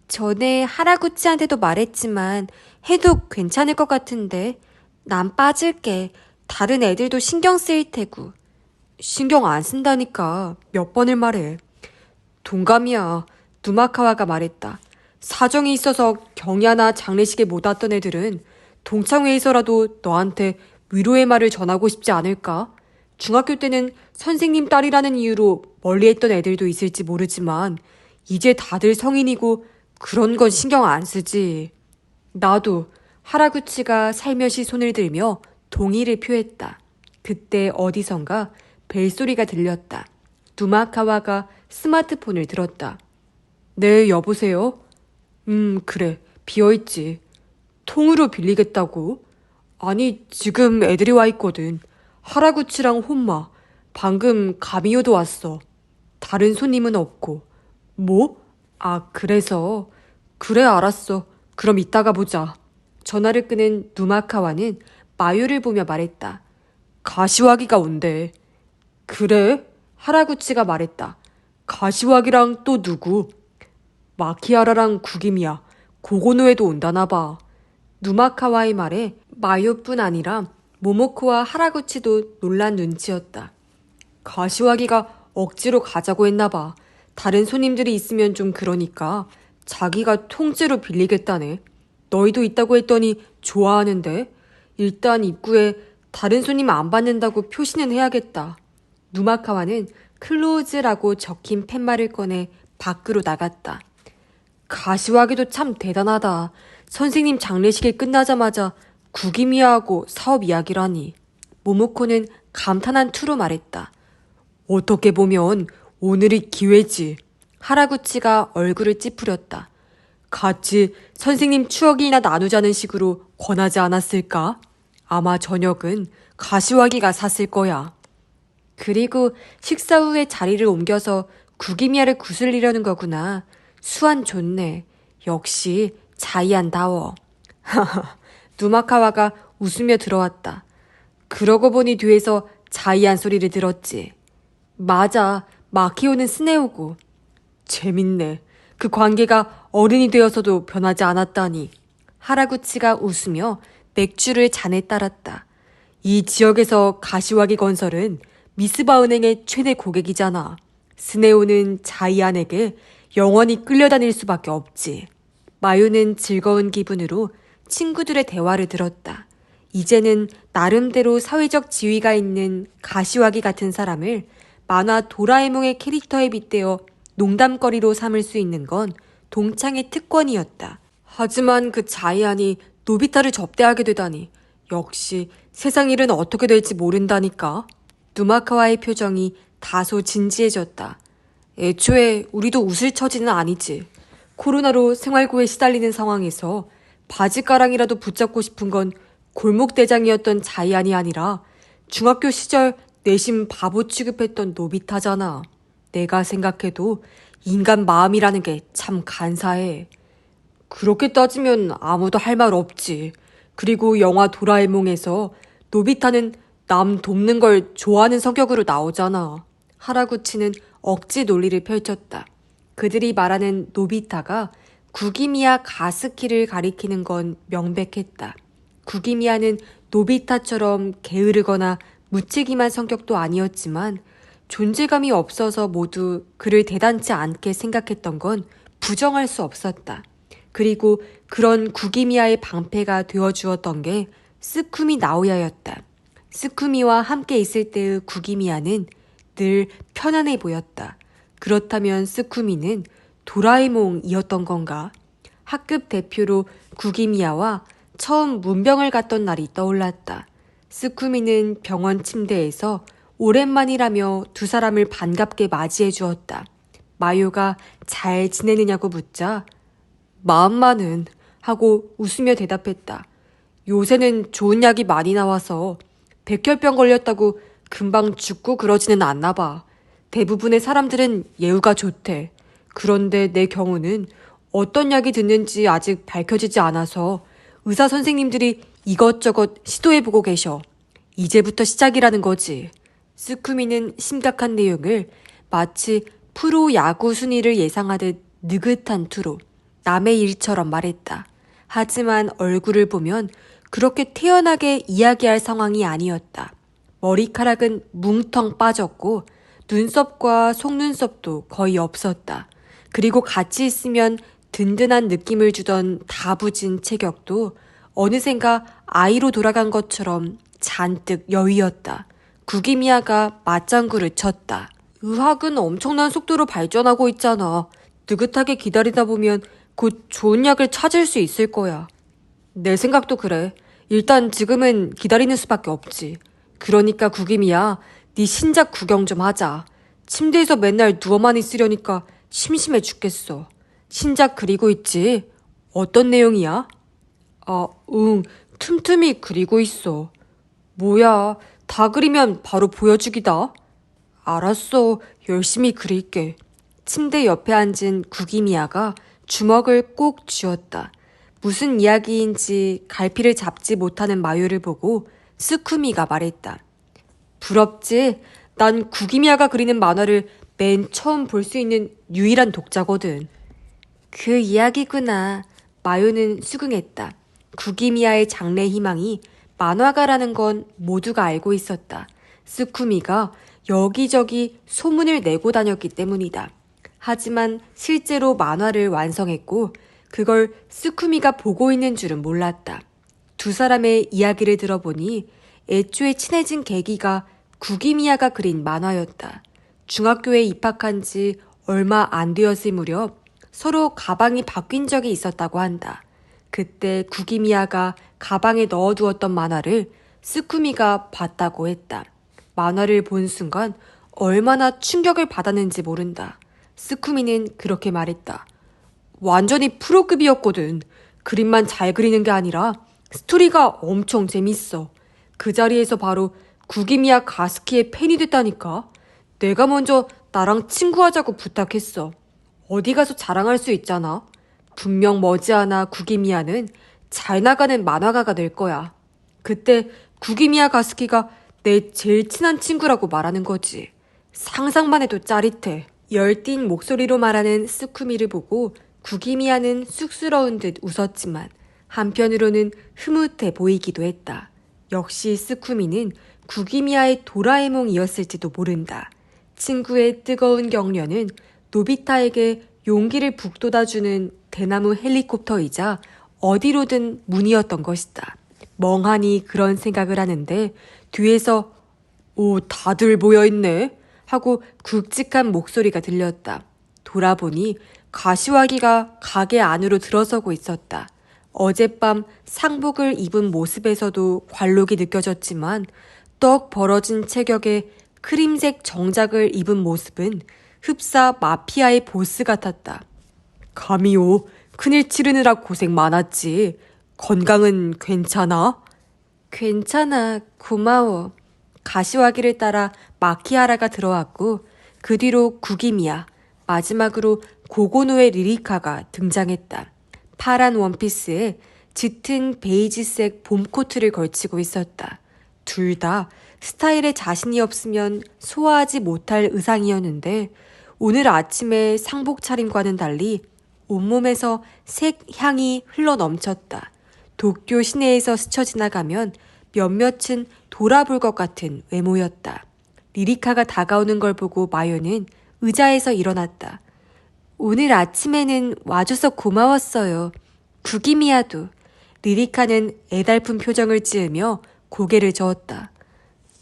전에 하라구치한테도 말했지만 해도 괜찮을 것 같은데 난 빠질게. 다른 애들도 신경 쓰일 테고. 신경 안 쓴다니까 몇 번을 말해. 동감이야. 누마카와가 말했다. 사정이 있어서 경야나 장례식에 못 왔던 애들은 동창회에서라도 너한테 위로의 말을 전하고 싶지 않을까? 중학교 때는 선생님 딸이라는 이유로 멀리했던 애들도 있을지 모르지만 이제 다들 성인이고 그런 건 신경 안 쓰지. 나도. 하라구치가 살며시 손을 들며 동의를 표했다. 그때 어디선가 벨소리가 들렸다. 누마카와가 스마트폰을 들었다. 네, 여보세요? 그래. 비어있지. 통으로 빌리겠다고? 아니, 지금 애들이 와 있거든. 하라구치랑 혼마. 방금 가미요도 왔어. 다른 손님은 없고. 뭐? 아, 그래서. 그래, 알았어. 그럼 이따가 보자. 전화를 끄는 누마카와는 마유를 보며 말했다. 가시화기가 온대. 그래? 하라구치가 말했다. 가시왁이랑 또 누구? 마키아라랑 구김이야. 고고노에도 온다나 봐. 누마카와의 말에 마요뿐 아니라 모모코와 하라구치도 놀란 눈치였다. 가시와기가 억지로 가자고 했나 봐. 다른 손님들이 있으면 좀 그러니까 자기가 통째로 빌리겠다네. 너희도 있다고 했더니 좋아하는데. 일단 입구에 다른 손님 안 받는다고 표시는 해야겠다. 누마카와는 클로즈라고 적힌 팻말을 꺼내 밖으로 나갔다. 가시와기도 참 대단하다. 선생님 장례식이 끝나자마자 구기미야하고 사업 이야기라니. 모모코는 감탄한 투로 말했다. 어떻게 보면 오늘이 기회지. 하라구치가 얼굴을 찌푸렸다. 같이 선생님 추억이나 나누자는 식으로 권하지 않았을까? 아마 저녁은 가시와기가 샀을 거야. 그리고 식사 후에 자리를 옮겨서 구기미야를 구슬리려는 거구나. 수완 좋네. 역시 자이안다워. 누마카와가 웃으며 들어왔다. 그러고 보니 뒤에서 자이안 소리를 들었지. 맞아. 마키오는 스네오고. 재밌네. 그 관계가 어른이 되어서도 변하지 않았다니. 하라구치가 웃으며 맥주를 잔에 따랐다. 이 지역에서 가시와기 건설은 미스바 은행의 최대 고객이잖아. 스네오는 자이안에게 영원히 끌려다닐 수밖에 없지. 마유는 즐거운 기분으로 친구들의 대화를 들었다. 이제는 나름대로 사회적 지위가 있는 가시와기 같은 사람을 만화 도라에몽의 캐릭터에 빗대어 농담거리로 삼을 수 있는 건 동창의 특권이었다. 하지만 그 자이안이 노비타를 접대하게 되다니. 역시 세상 일은 어떻게 될지 모른다니까. 누마카와의 표정이 다소 진지해졌다. 애초에 우리도 웃을 처지는 아니지. 코로나로 생활고에 시달리는 상황에서 바지가랑이라도 붙잡고 싶은 건 골목대장이었던 자이안이 아니라 중학교 시절 내심 바보 취급했던 노비타잖아. 내가 생각해도 인간 마음이라는 게 참 간사해. 그렇게 따지면 아무도 할 말 없지. 그리고 영화 도라에몽에서 노비타는 남 돕는 걸 좋아하는 성격으로 나오잖아. 하라구치는 억지 논리를 펼쳤다. 그들이 말하는 노비타가 구기미야 가스키를 가리키는 건 명백했다. 구기미야는 노비타처럼 게으르거나 무책임한 성격도 아니었지만 존재감이 없어서 모두 그를 대단치 않게 생각했던 건 부정할 수 없었다. 그리고 그런 구기미야의 방패가 되어주었던 게 스쿠미 나오야였다. 스쿠미와 함께 있을 때의 구기미야는 늘 편안해 보였다. 그렇다면 스쿠미는 도라에몽이었던 건가? 학급 대표로 구기미야와 처음 문병을 갔던 날이 떠올랐다. 스쿠미는 병원 침대에서 오랜만이라며 두 사람을 반갑게 맞이해 주었다. 마요가 잘 지내느냐고 묻자 마음만은 하고 웃으며 대답했다. 요새는 좋은 약이 많이 나와서 백혈병 걸렸다고 금방 죽고 그러지는 않나 봐. 대부분의 사람들은 예후가 좋대. 그런데 내 경우는 어떤 약이 듣는지 아직 밝혀지지 않아서 의사 선생님들이 이것저것 시도해보고 계셔. 이제부터 시작이라는 거지. 스쿠미는 심각한 내용을 마치 프로 야구 순위를 예상하듯 느긋한 투로 남의 일처럼 말했다. 하지만 얼굴을 보면 그렇게 태연하게 이야기할 상황이 아니었다. 머리카락은 뭉텅 빠졌고 눈썹과 속눈썹도 거의 없었다. 그리고 같이 있으면 든든한 느낌을 주던 다부진 체격도 어느샌가 아이로 돌아간 것처럼 잔뜩 여위었다. 구기미야가 맞장구를 쳤다. 의학은 엄청난 속도로 발전하고 있잖아. 느긋하게 기다리다 보면 곧 좋은 약을 찾을 수 있을 거야. 내 생각도 그래. 일단 지금은 기다리는 수밖에 없지. 그러니까 구기미야, 네 신작 구경 좀 하자. 침대에서 맨날 누워만 있으려니까 심심해 죽겠어. 신작 그리고 있지? 어떤 내용이야? 틈틈이 그리고 있어. 뭐야, 다 그리면 바로 보여주기다. 알았어, 열심히 그릴게. 침대 옆에 앉은 구기미야가 주먹을 꼭 쥐었다. 무슨 이야기인지 갈피를 잡지 못하는 마유를 보고 스쿠미가 말했다. 부럽지? 난 구기미아가 그리는 만화를 맨 처음 볼 수 있는 유일한 독자거든. 그 이야기구나. 마요는 수긍했다. 구기미아의 장래 희망이 만화가라는 건 모두가 알고 있었다. 스쿠미가 여기저기 소문을 내고 다녔기 때문이다. 하지만 실제로 만화를 완성했고 그걸 스쿠미가 보고 있는 줄은 몰랐다. 두 사람의 이야기를 들어보니 애초에 친해진 계기가 구기미아가 그린 만화였다. 중학교에 입학한 지 얼마 안 되었을 무렵 서로 가방이 바뀐 적이 있었다고 한다. 그때 구기미아가 가방에 넣어두었던 만화를 스쿠미가 봤다고 했다. 만화를 본 순간 얼마나 충격을 받았는지 모른다. 스쿠미는 그렇게 말했다. 완전히 프로급이었거든. 그림만 잘 그리는 게 아니라 스토리가 엄청 재밌어. 그 자리에서 바로 구기미야 가스키의 팬이 됐다니까. 내가 먼저 나랑 친구하자고 부탁했어. 어디 가서 자랑할 수 있잖아. 분명 머지않아 구기미야는 잘 나가는 만화가가 될 거야. 그때 구기미야 가스키가 내 제일 친한 친구라고 말하는 거지. 상상만 해도 짜릿해. 열띤 목소리로 말하는 스쿠미를 보고 구기미야는 쑥스러운 듯 웃었지만 한편으로는 흐뭇해 보이기도 했다. 역시 스쿠미는 구기미야의 도라에몽이었을지도 모른다. 친구의 뜨거운 격려는 노비타에게 용기를 북돋아주는 대나무 헬리콥터이자 어디로든 문이었던 것이다. 멍하니 그런 생각을 하는데 뒤에서 오, 다들 모여있네 하고 굵직한 목소리가 들렸다. 돌아보니 가시화기가 가게 안으로 들어서고 있었다. 어젯밤 상복을 입은 모습에서도 관록이 느껴졌지만 떡 벌어진 체격에 크림색 정장을 입은 모습은 흡사 마피아의 보스 같았다. 가미오, 큰일 치르느라 고생 많았지. 건강은 괜찮아? 괜찮아, 고마워. 가시화기를 따라 마키하라가 들어왔고 그 뒤로 구기미야, 마지막으로 고고노의 리리카가 등장했다. 파란 원피스에 짙은 베이지색 봄코트를 걸치고 있었다. 둘 다 스타일에 자신이 없으면 소화하지 못할 의상이었는데 오늘 아침에 상복 차림과는 달리 온몸에서 색 향이 흘러넘쳤다. 도쿄 시내에서 스쳐 지나가면 몇몇은 돌아볼 것 같은 외모였다. 리리카가 다가오는 걸 보고 마요는 의자에서 일어났다. 오늘 아침에는 와줘서 고마웠어요. 구기미야도. 리리카는 애달픈 표정을 지으며 고개를 저었다.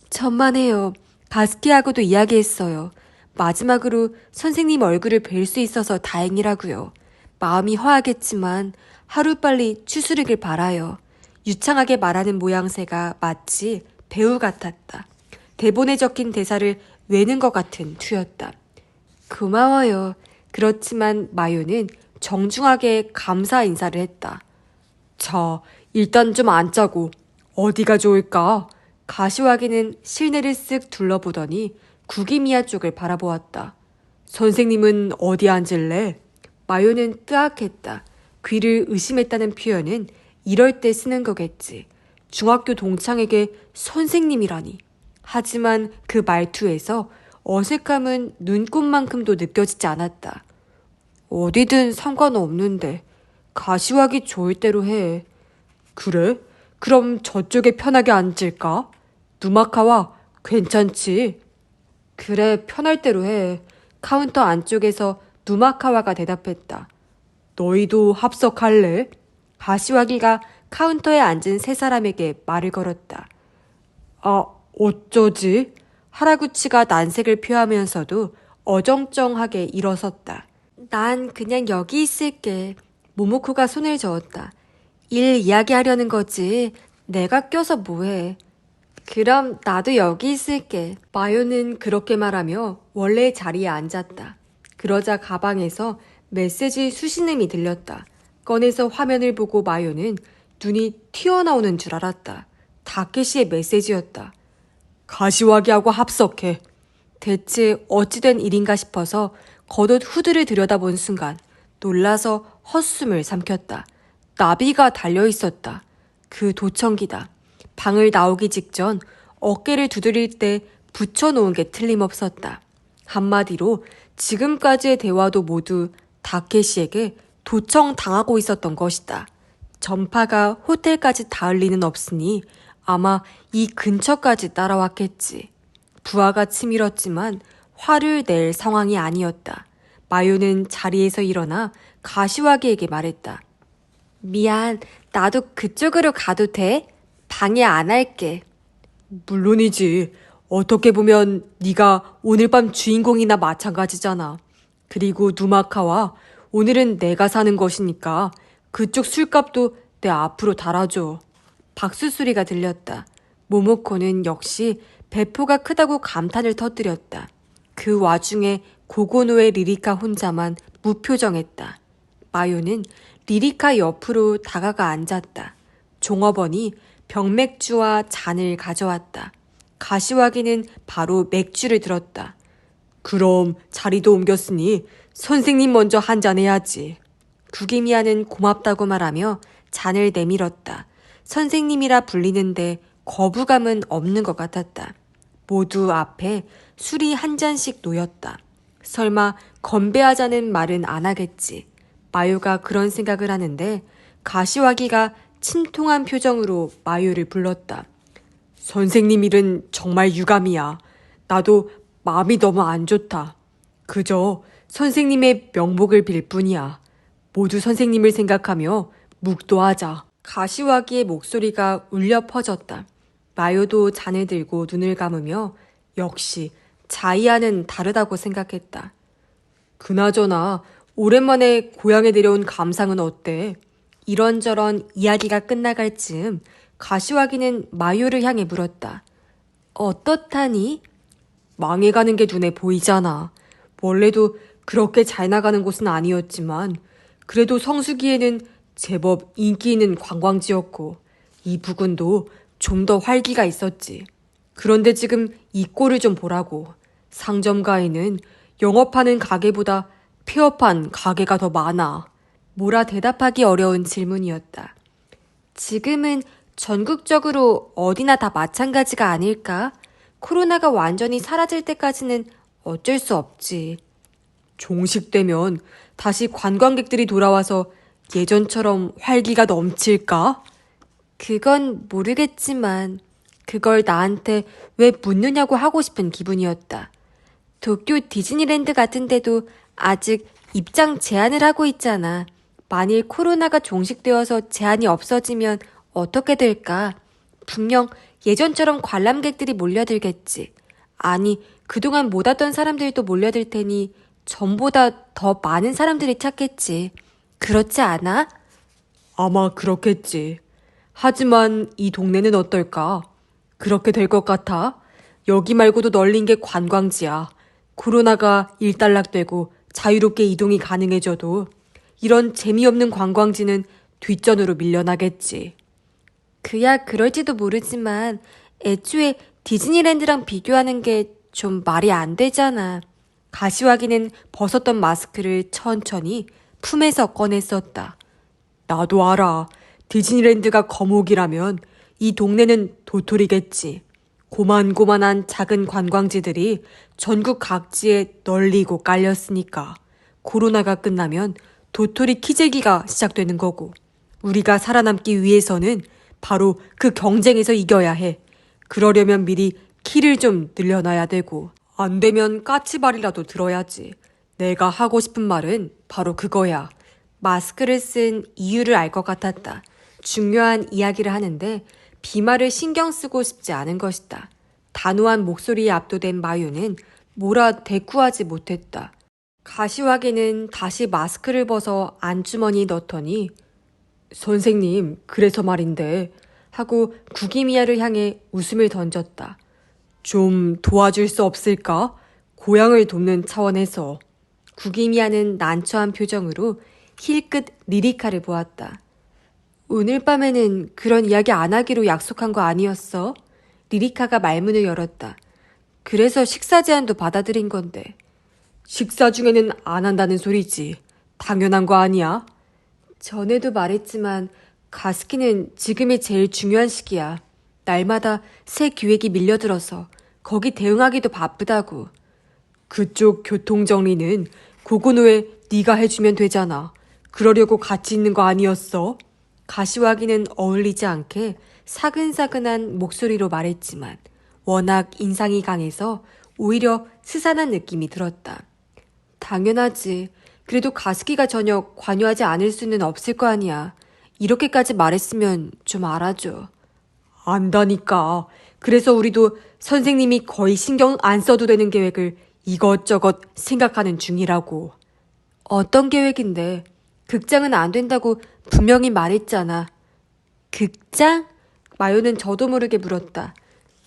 천만에요. 가스키하고도 이야기했어요. 마지막으로 선생님 얼굴을 뵐 수 있어서 다행이라고요. 마음이 허하겠지만 하루빨리 추스르길 바라요. 유창하게 말하는 모양새가 마치 배우 같았다. 대본에 적힌 대사를 외는 것 같은 투였다. 고마워요. 그렇지만 마요는 정중하게 감사 인사를 했다. 자, 일단 좀 앉자고. 어디가 좋을까? 가시화기는 실내를 쓱 둘러보더니 구기미야 쪽을 바라보았다. 선생님은 어디 앉을래? 마요는 뜨악했다. 귀를 의심했다는 표현은 이럴 때 쓰는 거겠지. 중학교 동창에게 선생님이라니. 하지만 그 말투에서 어색함은 눈꽃만큼도 느껴지지 않았다. 어디든 상관없는데 가시화기 좋을 대로 해. 그래? 그럼 저쪽에 편하게 앉을까? 누마카와 괜찮지? 그래, 편할 대로 해. 카운터 안쪽에서 누마카와가 대답했다. 너희도 합석할래? 가시화기가 카운터에 앉은 세 사람에게 말을 걸었다. 아, 어쩌지? 하라구치가 난색을 표하면서도 어정쩡하게 일어섰다. 난 그냥 여기 있을게. 모모코가 손을 저었다. 일 이야기하려는 거지. 내가 껴서 뭐해. 그럼 나도 여기 있을게. 마요는 그렇게 말하며 원래 자리에 앉았다. 그러자 가방에서 메시지 수신음이 들렸다. 꺼내서 화면을 보고 마요는 눈이 튀어나오는 줄 알았다. 다케시의 메시지였다. 가시화기하고 합석해. 대체 어찌된 일인가 싶어서 겉옷 후드를 들여다본 순간 놀라서 헛숨을 삼켰다. 나비가 달려있었다. 그 도청기다. 방을 나오기 직전 어깨를 두드릴 때 붙여놓은 게 틀림없었다. 한마디로 지금까지의 대화도 모두 다케시에게 도청당하고 있었던 것이다. 전파가 호텔까지 닿을 리는 없으니 아마 이 근처까지 따라왔겠지. 부하가 치밀었지만 화를 낼 상황이 아니었다. 마요는 자리에서 일어나 가시와기에게 말했다. 미안, 나도 그쪽으로 가도 돼? 방해 안 할게. 물론이지. 어떻게 보면 네가 오늘 밤 주인공이나 마찬가지잖아. 그리고 누마카와 오늘은 내가 사는 것이니까 그쪽 술값도 내 앞으로 달아줘. 박수 소리가 들렸다. 모모코는 역시 배포가 크다고 감탄을 터뜨렸다. 그 와중에 고고노의 리리카 혼자만 무표정했다. 마요는 리리카 옆으로 다가가 앉았다. 종업원이 병맥주와 잔을 가져왔다. 가시와기는 바로 맥주를 들었다. 그럼 자리도 옮겼으니 선생님 먼저 한잔 해야지. 구기미야는 고맙다고 말하며 잔을 내밀었다. 선생님이라 불리는데 거부감은 없는 것 같았다. 모두 앞에 술이 한 잔씩 놓였다. 설마 건배하자는 말은 안 하겠지. 마요가 그런 생각을 하는데 가시와기가 침통한 표정으로 마요를 불렀다. 선생님 일은 정말 유감이야. 나도 마음이 너무 안 좋다. 그저 선생님의 명복을 빌 뿐이야. 모두 선생님을 생각하며 묵도하자. 가시와기의 목소리가 울려 퍼졌다. 마요도 잔을 들고 눈을 감으며 역시 자이아는 다르다고 생각했다. 그나저나 오랜만에 고향에 내려온 감상은 어때? 이런저런 이야기가 끝나갈 즈음 가시와기는 마요를 향해 물었다. 어떻다니? 망해가는 게 눈에 보이잖아. 원래도 그렇게 잘 나가는 곳은 아니었지만 그래도 성수기에는 제법 인기 있는 관광지였고 이 부근도 좀 더 활기가 있었지. 그런데 지금 이 꼴을 좀 보라고. 상점가에는 영업하는 가게보다 폐업한 가게가 더 많아. 뭐라 대답하기 어려운 질문이었다. 지금은 전국적으로 어디나 다 마찬가지가 아닐까? 코로나가 완전히 사라질 때까지는 어쩔 수 없지. 종식되면 다시 관광객들이 돌아와서 예전처럼 활기가 넘칠까? 그건 모르겠지만 그걸 나한테 왜 묻느냐고 하고 싶은 기분이었다. 도쿄 디즈니랜드 같은 데도 아직 입장 제한을 하고 있잖아. 만일 코로나가 종식되어서 제한이 없어지면 어떻게 될까? 분명 예전처럼 관람객들이 몰려들겠지. 아니, 그동안 못 왔던 사람들도 몰려들 테니 전보다 더 많은 사람들이 찾겠지. 그렇지 않아? 아마 그렇겠지. 하지만 이 동네는 어떨까? 그렇게 될 것 같아? 여기 말고도 널린 게 관광지야. 코로나가 일단락되고 자유롭게 이동이 가능해져도 이런 재미없는 관광지는 뒷전으로 밀려나겠지. 그야 그럴지도 모르지만 애초에 디즈니랜드랑 비교하는 게 좀 말이 안 되잖아. 가시와기는 벗었던 마스크를 천천히 품에서 꺼냈었다. 나도 알아. 디즈니랜드가 거목이라면 이 동네는 도토리겠지. 고만고만한 작은 관광지들이 전국 각지에 널리고 깔렸으니까. 코로나가 끝나면 도토리 키재기가 시작되는 거고. 우리가 살아남기 위해서는 바로 그 경쟁에서 이겨야 해. 그러려면 미리 키를 좀 늘려놔야 되고. 안 되면 까치발이라도 들어야지. 내가 하고 싶은 말은 바로 그거야. 마스크를 쓴 이유를 알 것 같았다. 중요한 이야기를 하는데 비말을 신경 쓰고 싶지 않은 것이다. 단호한 목소리에 압도된 마유는 뭐라 대꾸하지 못했다. 가시와기는 다시 마스크를 벗어 안주머니에 넣더니 선생님, 그래서 말인데 하고 구기미야를 향해 웃음을 던졌다. 좀 도와줄 수 없을까? 고향을 돕는 차원에서. 구기미야는 난처한 표정으로 힐끗 리리카를 보았다. 오늘 밤에는 그런 이야기 안 하기로 약속한 거 아니었어? 리리카가 말문을 열었다. 그래서 식사 제안도 받아들인 건데. 식사 중에는 안 한다는 소리지. 당연한 거 아니야? 전에도 말했지만 가스키는 지금이 제일 중요한 시기야. 날마다 새 기획이 밀려들어서 거기 대응하기도 바쁘다고. 그쪽 교통정리는 고고노에 네가 해주면 되잖아. 그러려고 같이 있는 거 아니었어? 가시화기는 어울리지 않게 사근사근한 목소리로 말했지만 워낙 인상이 강해서 오히려 스산한 느낌이 들었다. 당연하지. 그래도 가스키가 전혀 관여하지 않을 수는 없을 거 아니야. 이렇게까지 말했으면 좀 알아줘. 안다니까. 그래서 우리도 선생님이 거의 신경 안 써도 되는 계획을 이것저것 생각하는 중이라고. 어떤 계획인데? 극장은 안 된다고 분명히 말했잖아. 극장? 마요는 저도 모르게 물었다.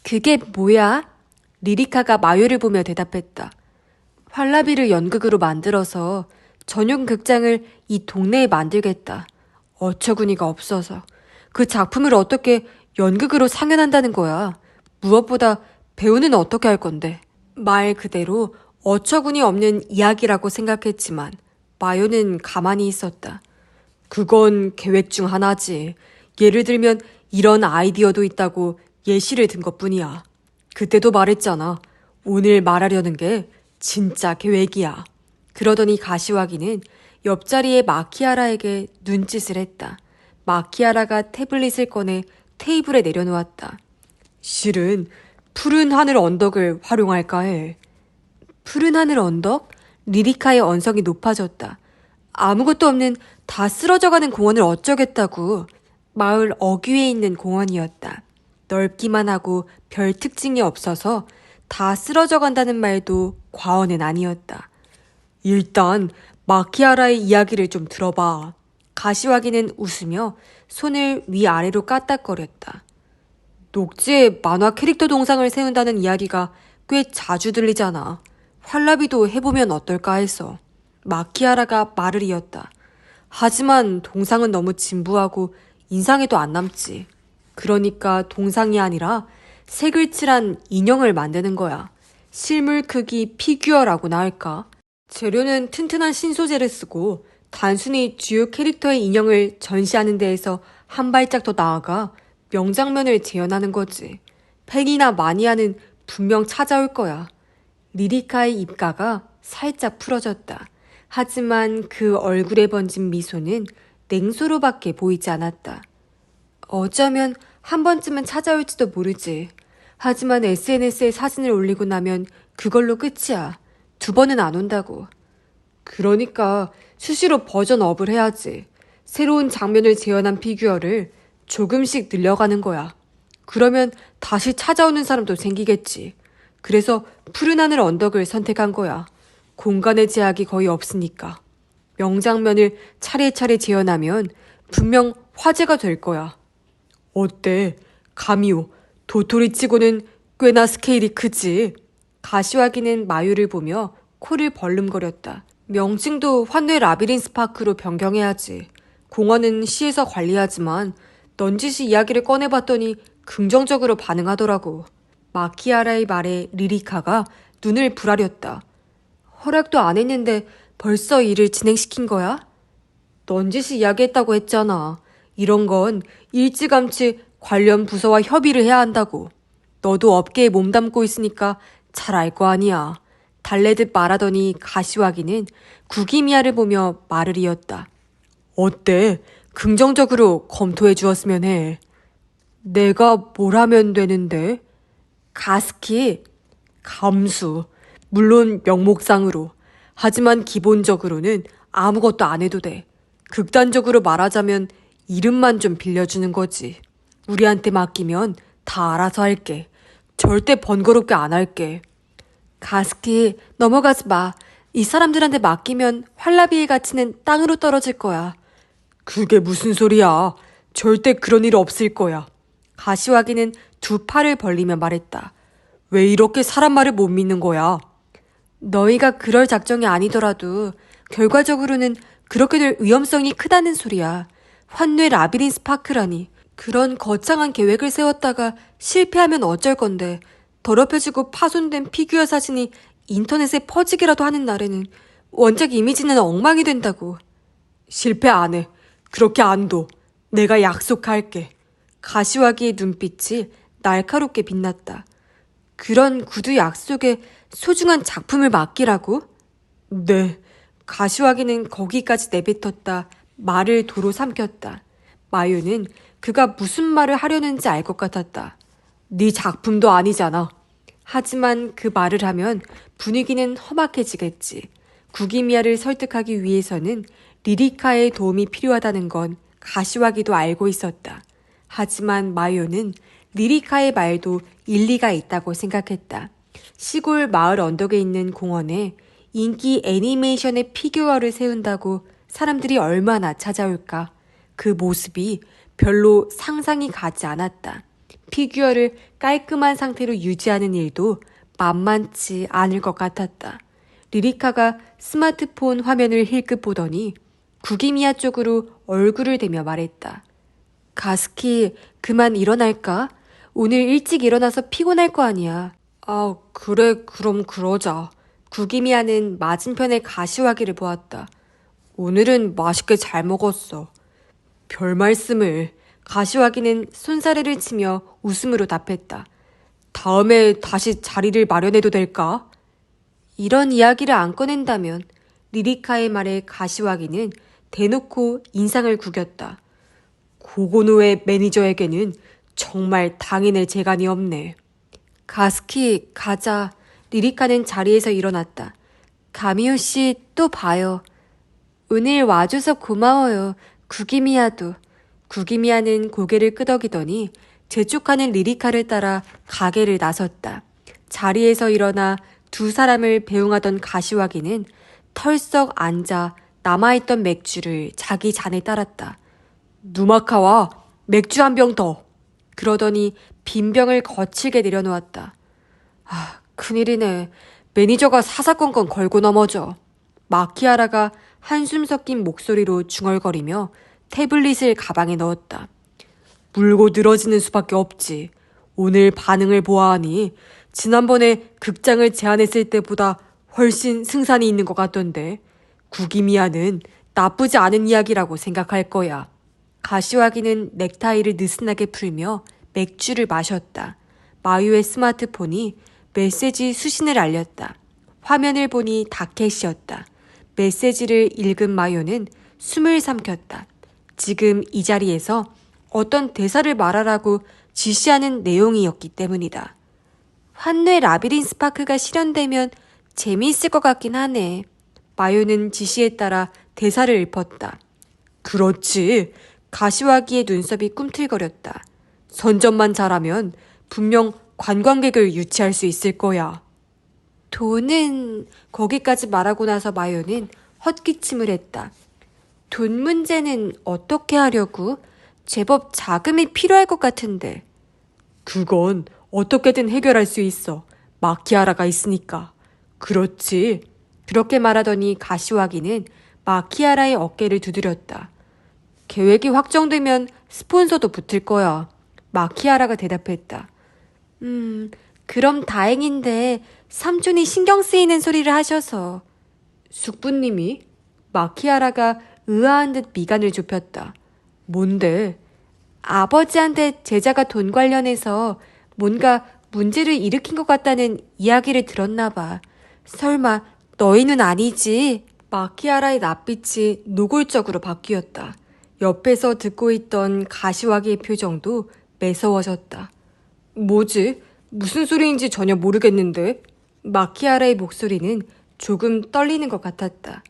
그게 뭐야? 리리카가 마요를 보며 대답했다. 활라비를 연극으로 만들어서 전용 극장을 이 동네에 만들겠다. 어처구니가 없어서. 그 작품을 어떻게 연극으로 상연한다는 거야. 무엇보다 배우는 어떻게 할 건데. 말 그대로 어처구니 없는 이야기라고 생각했지만 마요는 가만히 있었다. 그건 계획 중 하나지. 예를 들면 이런 아이디어도 있다고 예시를 든 것뿐이야. 그때도 말했잖아. 오늘 말하려는 게 진짜 계획이야. 그러더니 가시화기는 옆자리의 마키아라에게 눈짓을 했다. 마키아라가 태블릿을 꺼내 테이블에 내려놓았다. 실은 푸른 하늘 언덕을 활용할까 해. 푸른 하늘 언덕? 리리카의 언성이 높아졌다. 아무것도 없는 다 쓰러져가는 공원을 어쩌겠다고. 마을 어귀에 있는 공원이었다. 넓기만 하고 별 특징이 없어서 다 쓰러져간다는 말도 과언은 아니었다. 일단 마키아라의 이야기를 좀 들어봐. 가시화기는 웃으며 손을 위아래로 까딱거렸다. 녹지에 만화 캐릭터 동상을 세운다는 이야기가 꽤 자주 들리잖아. 활라비도 해보면 어떨까 해서. 마키아라가 말을 이었다. 하지만 동상은 너무 진부하고 인상에도 안 남지. 그러니까 동상이 아니라 색을 칠한 인형을 만드는 거야. 실물 크기 피규어라고나 할까? 재료는 튼튼한 신소재를 쓰고 단순히 주요 캐릭터의 인형을 전시하는 데에서 한 발짝 더 나아가 명장면을 재현하는 거지. 팬이나 마니아는 분명 찾아올 거야. 리리카의 입가가 살짝 풀어졌다. 하지만 그 얼굴에 번진 미소는 냉소로밖에 보이지 않았다. 어쩌면 한 번쯤은 찾아올지도 모르지. 하지만 SNS에 사진을 올리고 나면 그걸로 끝이야. 두 번은 안 온다고. 그러니까 수시로 버전업을 해야지. 새로운 장면을 재현한 피규어를 조금씩 늘려가는 거야. 그러면 다시 찾아오는 사람도 생기겠지. 그래서 푸른 하늘 언덕을 선택한 거야. 공간의 제약이 거의 없으니까. 명장면을 차례차례 재현하면 분명 화제가 될 거야. 어때? 가미오, 도토리 치고는 꽤나 스케일이 크지? 가시화기는 마유를 보며 코를 벌름거렸다. 명칭도 환뇌 라비린스 파크로 변경해야지. 공원은 시에서 관리하지만 넌지시 이야기를 꺼내봤더니 긍정적으로 반응하더라고. 마키아라의 말에 리리카가 눈을 부라렸다. 허락도 안 했는데 벌써 일을 진행시킨 거야? 넌지시 이야기했다고 했잖아. 이런 건 일찌감치 관련 부서와 협의를 해야 한다고. 너도 업계에 몸담고 있으니까 잘 알 거 아니야. 달래듯 말하더니 가시화기는 구기미아를 보며 말을 이었다. 어때? 긍정적으로 검토해 주었으면 해. 내가 뭘 하면 되는데? 가스키, 감수. 물론 명목상으로. 하지만 기본적으로는 아무것도 안 해도 돼. 극단적으로 말하자면 이름만 좀 빌려주는 거지. 우리한테 맡기면 다 알아서 할게. 절대 번거롭게 안 할게. 가스키, 넘어가지 마. 이 사람들한테 맡기면 활라비의 가치는 땅으로 떨어질 거야. 그게 무슨 소리야. 절대 그런 일 없을 거야. 가시화기는 두 팔을 벌리며 말했다. 왜 이렇게 사람 말을 못 믿는 거야? 너희가 그럴 작정이 아니더라도 결과적으로는 그렇게 될 위험성이 크다는 소리야. 환뇌 라비린스 파크라니. 그런 거창한 계획을 세웠다가 실패하면 어쩔 건데 더럽혀지고 파손된 피규어 사진이 인터넷에 퍼지기라도 하는 날에는 원작 이미지는 엉망이 된다고. 실패 안 해. 그렇게 안 둬. 내가 약속할게. 가시화기의 눈빛이 날카롭게 빛났다. 그런 구두 약속에 소중한 작품을 맡기라고? 네. 가시화기는 거기까지 내뱉었다 말을 도로 삼켰다. 마요는 그가 무슨 말을 하려는지 알 것 같았다. 네 작품도 아니잖아. 하지만 그 말을 하면 분위기는 험악해지겠지. 구기미아를 설득하기 위해서는 리리카의 도움이 필요하다는 건 가시화기도 알고 있었다. 하지만 마요는 리리카의 말도 일리가 있다고 생각했다. 시골 마을 언덕에 있는 공원에 인기 애니메이션의 피규어를 세운다고 사람들이 얼마나 찾아올까. 그 모습이 별로 상상이 가지 않았다. 피규어를 깔끔한 상태로 유지하는 일도 만만치 않을 것 같았다. 리리카가 스마트폰 화면을 힐끗 보더니 구기미아 쪽으로 얼굴을 대며 말했다. 가스키, 그만 일어날까? 오늘 일찍 일어나서 피곤할 거 아니야. 아, 그래, 그럼 그러자. 구기미아는 맞은편의 가시화기를 보았다. 오늘은 맛있게 잘 먹었어. 별 말씀을. 가시화기는 손사래를 치며 웃음으로 답했다. 다음에 다시 자리를 마련해도 될까? 이런 이야기를 안 꺼낸다면 리리카의 말에 가시화기는 대놓고 인상을 구겼다. 고고노의 매니저에게는 정말 당해낼 재간이 없네. 가스키, 가자. 리리카는 자리에서 일어났다. 가미호 씨 또 봐요. 오늘 와줘서 고마워요. 구기미아도. 구기미아는 고개를 끄덕이더니 재촉하는 리리카를 따라 가게를 나섰다. 자리에서 일어나 두 사람을 배웅하던 가시화기는 털썩 앉아 남아있던 맥주를 자기 잔에 따랐다. 누마카와 맥주 한 병 더. 그러더니 빈 병을 거칠게 내려놓았다. 아, 큰일이네. 매니저가 사사건건 걸고 넘어져. 마키아라가 한숨 섞인 목소리로 중얼거리며 태블릿을 가방에 넣었다. 물고 늘어지는 수밖에 없지. 오늘 반응을 보아하니 지난번에 극장을 제안했을 때보다 훨씬 승산이 있는 것 같던데 구기미아는 나쁘지 않은 이야기라고 생각할 거야. 가시화기는 넥타이를 느슨하게 풀며 맥주를 마셨다. 마유의 스마트폰이 메시지 수신을 알렸다. 화면을 보니 다켓이었다. 메시지를 읽은 마요는 숨을 삼켰다. 지금 이 자리에서 어떤 대사를 말하라고 지시하는 내용이었기 때문이다. 환뇌 라비린스 파크가 실현되면 재미있을 것 같긴 하네. 마요는 지시에 따라 대사를 읊었다. 그렇지. 가시화기의 눈썹이 꿈틀거렸다. 선전만 잘하면 분명 관광객을 유치할 수 있을 거야. 돈은... 거기까지 말하고 나서 마요는 헛기침을 했다. 돈 문제는 어떻게 하려고? 제법 자금이 필요할 것 같은데. 그건 어떻게든 해결할 수 있어. 마키아라가 있으니까. 그렇지. 그렇게 말하더니 가시화기는 마키아라의 어깨를 두드렸다. 계획이 확정되면 스폰서도 붙을 거야. 마키아라가 대답했다. 그럼 다행인데 삼촌이 신경 쓰이는 소리를 하셔서. 숙부님이? 마키아라가 의아한 듯 미간을 좁혔다. 뭔데? 아버지한테 제자가 돈 관련해서 뭔가 문제를 일으킨 것 같다는 이야기를 들었나 봐. 설마 너희는 아니지? 마키아라의 낯빛이 노골적으로 바뀌었다. 옆에서 듣고 있던 가시화기의 표정도 매서워졌다. 뭐지? 무슨 소리인지 전혀 모르겠는데? 마키아라의 목소리는 조금 떨리는 것 같았다.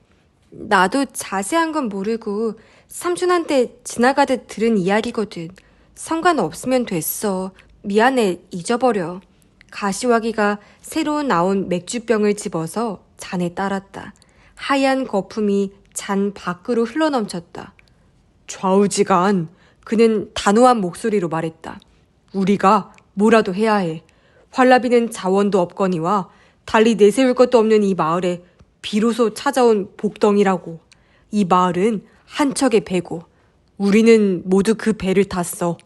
나도 자세한 건 모르고 삼촌한테 지나가듯 들은 이야기거든. 상관없으면 됐어. 미안해, 잊어버려. 가시화기가 새로 나온 맥주병을 집어서 잔에 따랐다. 하얀 거품이 잔 밖으로 흘러넘쳤다. 좌우지간. 그는 단호한 목소리로 말했다. 우리가 뭐라도 해야 해. 활라비는 자원도 없거니와 달리 내세울 것도 없는 이 마을에 비로소 찾아온 복덩이라고. 이 마을은 한 척의 배고 우리는 모두 그 배를 탔어.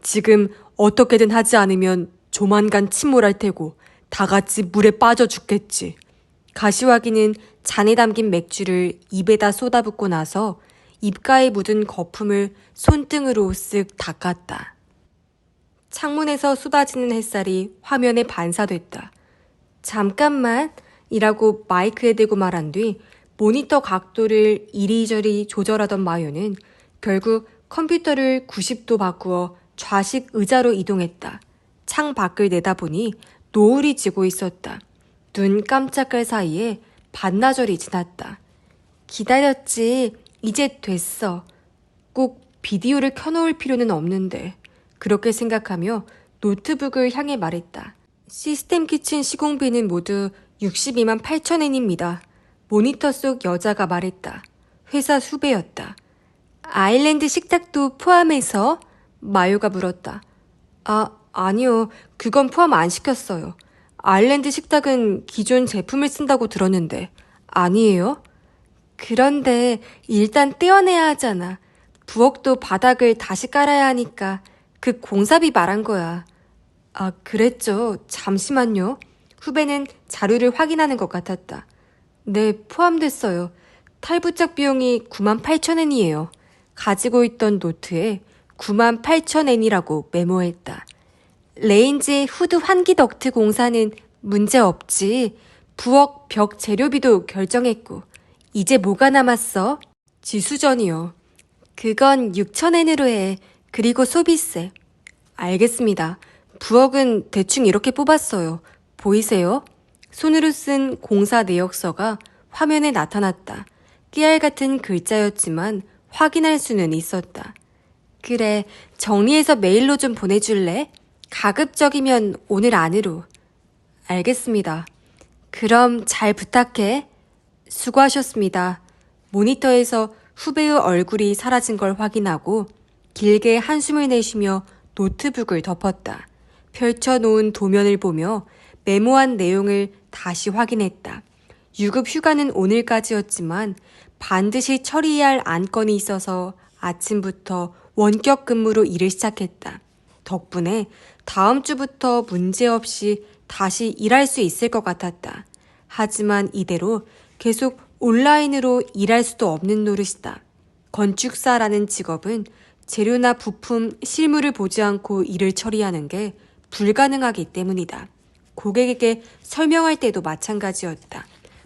지금 어떻게든 하지 않으면 조만간 침몰할 테고 다 같이 물에 빠져 죽겠지. 가시화기는 잔에 담긴 맥주를 입에다 쏟아붓고 나서 입가에 묻은 거품을 손등으로 쓱 닦았다. 창문에서 쏟아지는 햇살이 화면에 반사됐다. 잠깐만 이라고 마이크에 대고 말한 뒤 모니터 각도를 이리저리 조절하던 마요는 결국 컴퓨터를 90도 바꾸어 좌식 의자로 이동했다. 창 밖을 내다보니 노을이 지고 있었다. 눈 깜짝할 사이에 반나절이 지났다. 기다렸지. 이제 됐어. 꼭 비디오를 켜놓을 필요는 없는데. 그렇게 생각하며 노트북을 향해 말했다. 시스템 키친 시공비는 모두 62만 8천엔입니다. 모니터 속 여자가 말했다. 회사 수배였다. 아일랜드 식탁도 포함해서? 마요가 물었다. 아니요. 그건 포함 안 시켰어요. 아일랜드 식탁은 기존 제품을 쓴다고 들었는데. 아니에요? 그런데 일단 떼어내야 하잖아. 부엌도 바닥을 다시 깔아야 하니까 그 공사비 말한 거야. 그랬죠. 잠시만요. 후배는 자료를 확인하는 것 같았다. 네, 포함됐어요. 탈부착 비용이 9만 8천엔이에요. 가지고 있던 노트에 9만 8천엔이라고 메모했다. 레인지 후드 환기 덕트 공사는 문제 없지. 부엌 벽 재료비도 결정했고. 이제 뭐가 남았어? 지수전이요. 그건 6천엔으로 해. 그리고 소비세. 알겠습니다. 부엌은 대충 이렇게 뽑았어요. 보이세요? 손으로 쓴 공사 내역서가 화면에 나타났다. 깨알 같은 글자였지만 확인할 수는 있었다. 그래, 정리해서 메일로 좀 보내줄래? 가급적이면 오늘 안으로. 알겠습니다. 그럼 잘 부탁해. 수고하셨습니다. 모니터에서 후배의 얼굴이 사라진 걸 확인하고 길게 한숨을 내쉬며 노트북을 덮었다. 펼쳐놓은 도면을 보며 메모한 내용을 다시 확인했다. 유급 휴가는 오늘까지였지만 반드시 처리해야 할 안건이 있어서 아침부터 원격 근무로 일을 시작했다. 덕분에 다음 주부터 문제없이 다시 일할 수 있을 것 같았다. 하지만 이대로 계속 온라인으로 일할 수도 없는 노릇이다. 건축사라는 직업은 재료나 부품, 실물을 보지 않고 일을 처리하는 게 불가능하기 때문이다. 고객에게 설명할 때도 마찬가지였다.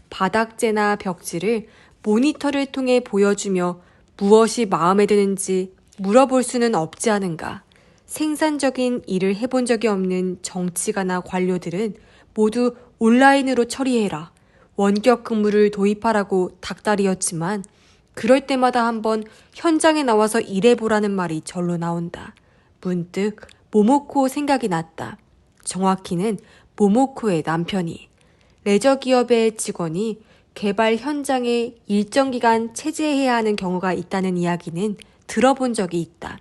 바닥재나 벽지를 모니터를 통해 보여주며 무엇이 마음에 드는지 물어볼 수는 없지 않은가. 생산적인 일을 해본 적이 없는 정치가나 관료들은 모두 온라인으로 처리해라. 원격 근무를 도입하라고 닥달이었지만 그럴 때마다 한번 현장에 나와서 일해보라는 말이 절로 나온다. 문득 모모코 생각이 났다. 정확히는 모모코의 남편이. 레저 기업의 직원이 개발 현장에 일정 기간 체재해야 하는 경우가 있다는 이야기는 들어본 적이 있다.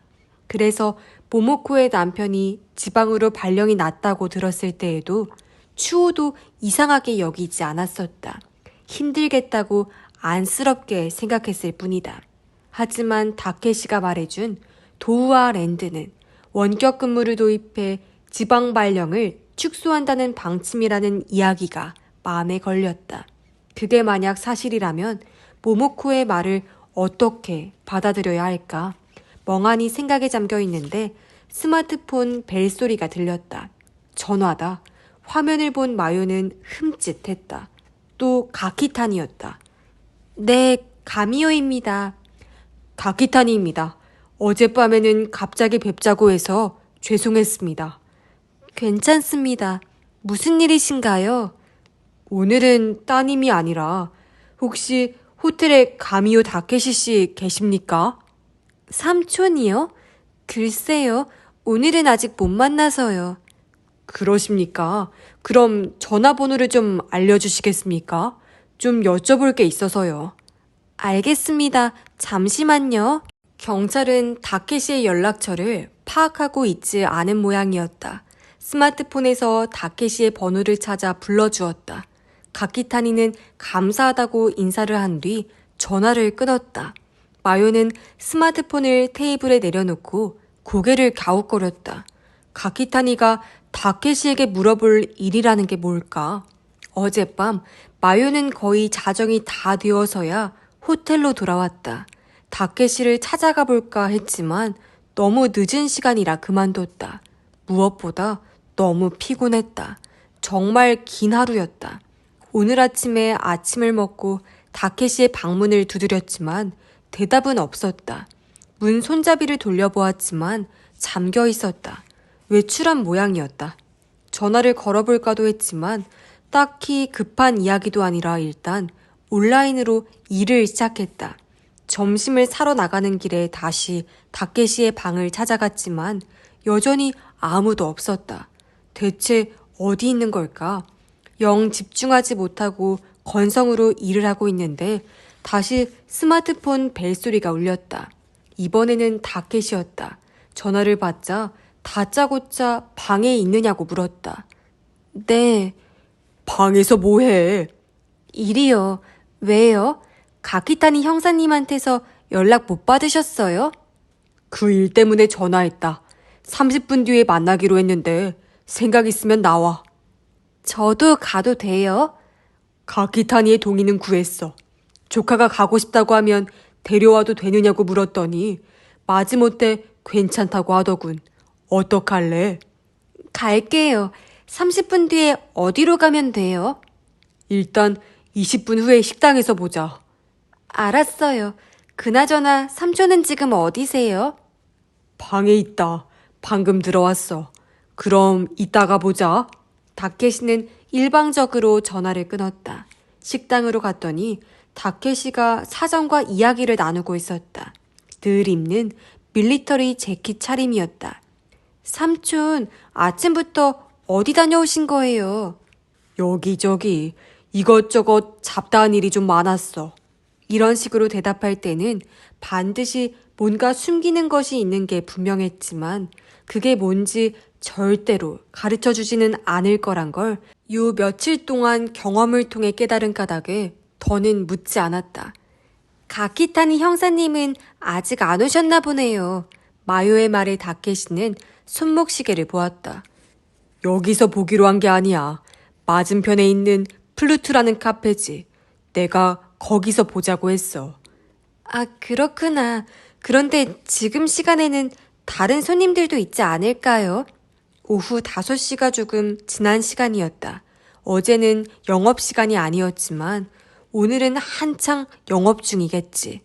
그래서 모모코의 남편이 지방으로 발령이 났다고 들었을 때에도 추호도 이상하게 여기지 않았었다. 힘들겠다고 안쓰럽게 생각했을 뿐이다. 하지만 다케시가 말해준 도우아 랜드는 원격 근무를 도입해 지방 발령을 축소한다는 방침이라는 이야기가 마음에 걸렸다. 그게 만약 사실이라면 모모코의 말을 어떻게 받아들여야 할까? 멍하니 생각에 잠겨 있는데 스마트폰 벨소리가 들렸다. 전화다. 화면을 본 마요는 흠칫했다. 또 가키타니였다. 네, 가미오입니다. 가키타니입니다. 어젯밤에는 갑자기 뵙자고 해서 죄송했습니다. 괜찮습니다. 무슨 일이신가요? 오늘은 따님이 아니라 혹시 호텔에 가미오 다케시 씨 계십니까? 삼촌이요? 글쎄요. 오늘은 아직 못 만나서요. 그러십니까? 그럼 전화번호를 좀 알려주시겠습니까? 좀 여쭤볼 게 있어서요. 알겠습니다. 잠시만요. 경찰은 다케시의 연락처를 파악하고 있지 않은 모양이었다. 스마트폰에서 다케시의 번호를 찾아 불러주었다. 가키타니는 감사하다고 인사를 한 뒤 전화를 끊었다. 마요는 스마트폰을 테이블에 내려놓고 고개를 갸웃거렸다. 가키타니가 다케시에게 물어볼 일이라는 게 뭘까? 어젯밤 마요는 거의 자정이 다 되어서야 호텔로 돌아왔다. 다케시를 찾아가 볼까 했지만 너무 늦은 시간이라 그만뒀다. 무엇보다 너무 피곤했다. 정말 긴 하루였다. 오늘 아침에 아침을 먹고 다케시의 방문을 두드렸지만 대답은 없었다. 문 손잡이를 돌려보았지만 잠겨 있었다. 외출한 모양이었다. 전화를 걸어볼까도 했지만 딱히 급한 이야기도 아니라 일단 온라인으로 일을 시작했다. 점심을 사러 나가는 길에 다시 다케시의 방을 찾아갔지만 여전히 아무도 없었다. 대체 어디 있는 걸까? 영 집중하지 못하고 건성으로 일을 하고 있는데 다시 스마트폰 벨소리가 울렸다. 이번에는 다케시였다. 전화를 받자 다짜고짜 방에 있느냐고 물었다. 네. 방에서 뭐해? 일이요. 왜요? 가키타니 형사님한테서 연락 못 받으셨어요? 그 일 때문에 전화했다. 30분 뒤에 만나기로 했는데 생각 있으면 나와. 저도 가도 돼요? 가키타니의 동의는 구했어. 조카가 가고 싶다고 하면 데려와도 되느냐고 물었더니 마지못해 괜찮다고 하더군. 어떡할래? 갈게요. 30분 뒤에 어디로 가면 돼요? 일단 20분 후에 식당에서 보자. 알았어요. 그나저나 삼촌은 지금 어디세요? 방에 있다. 방금 들어왔어. 그럼 이따가 보자. 다케시는 일방적으로 전화를 끊었다. 식당으로 갔더니 다케시가 사정과 이야기를 나누고 있었다. 늘 입는 밀리터리 재킷 차림이었다. 삼촌, 아침부터 어디 다녀오신 거예요? 여기저기 이것저것 잡다한 일이 좀 많았어. 이런 식으로 대답할 때는 반드시 뭔가 숨기는 것이 있는 게 분명했지만 그게 뭔지 절대로 가르쳐 주지는 않을 거란 걸 요 며칠 동안 경험을 통해 깨달은 까닭에 더는 묻지 않았다. 가키타니 형사님은 아직 안 오셨나 보네요. 마요의 말에 다케시는 손목시계를 보았다. 여기서 보기로 한 게 아니야. 맞은편에 있는 플루트라는 카페지. 내가 거기서 보자고 했어. 아, 그렇구나. 그런데 지금 시간에는 다른 손님들도 있지 않을까요? 오후 5시가 조금 지난 시간이었다. 어제는 영업시간이 아니었지만 오늘은 한창 영업 중이겠지.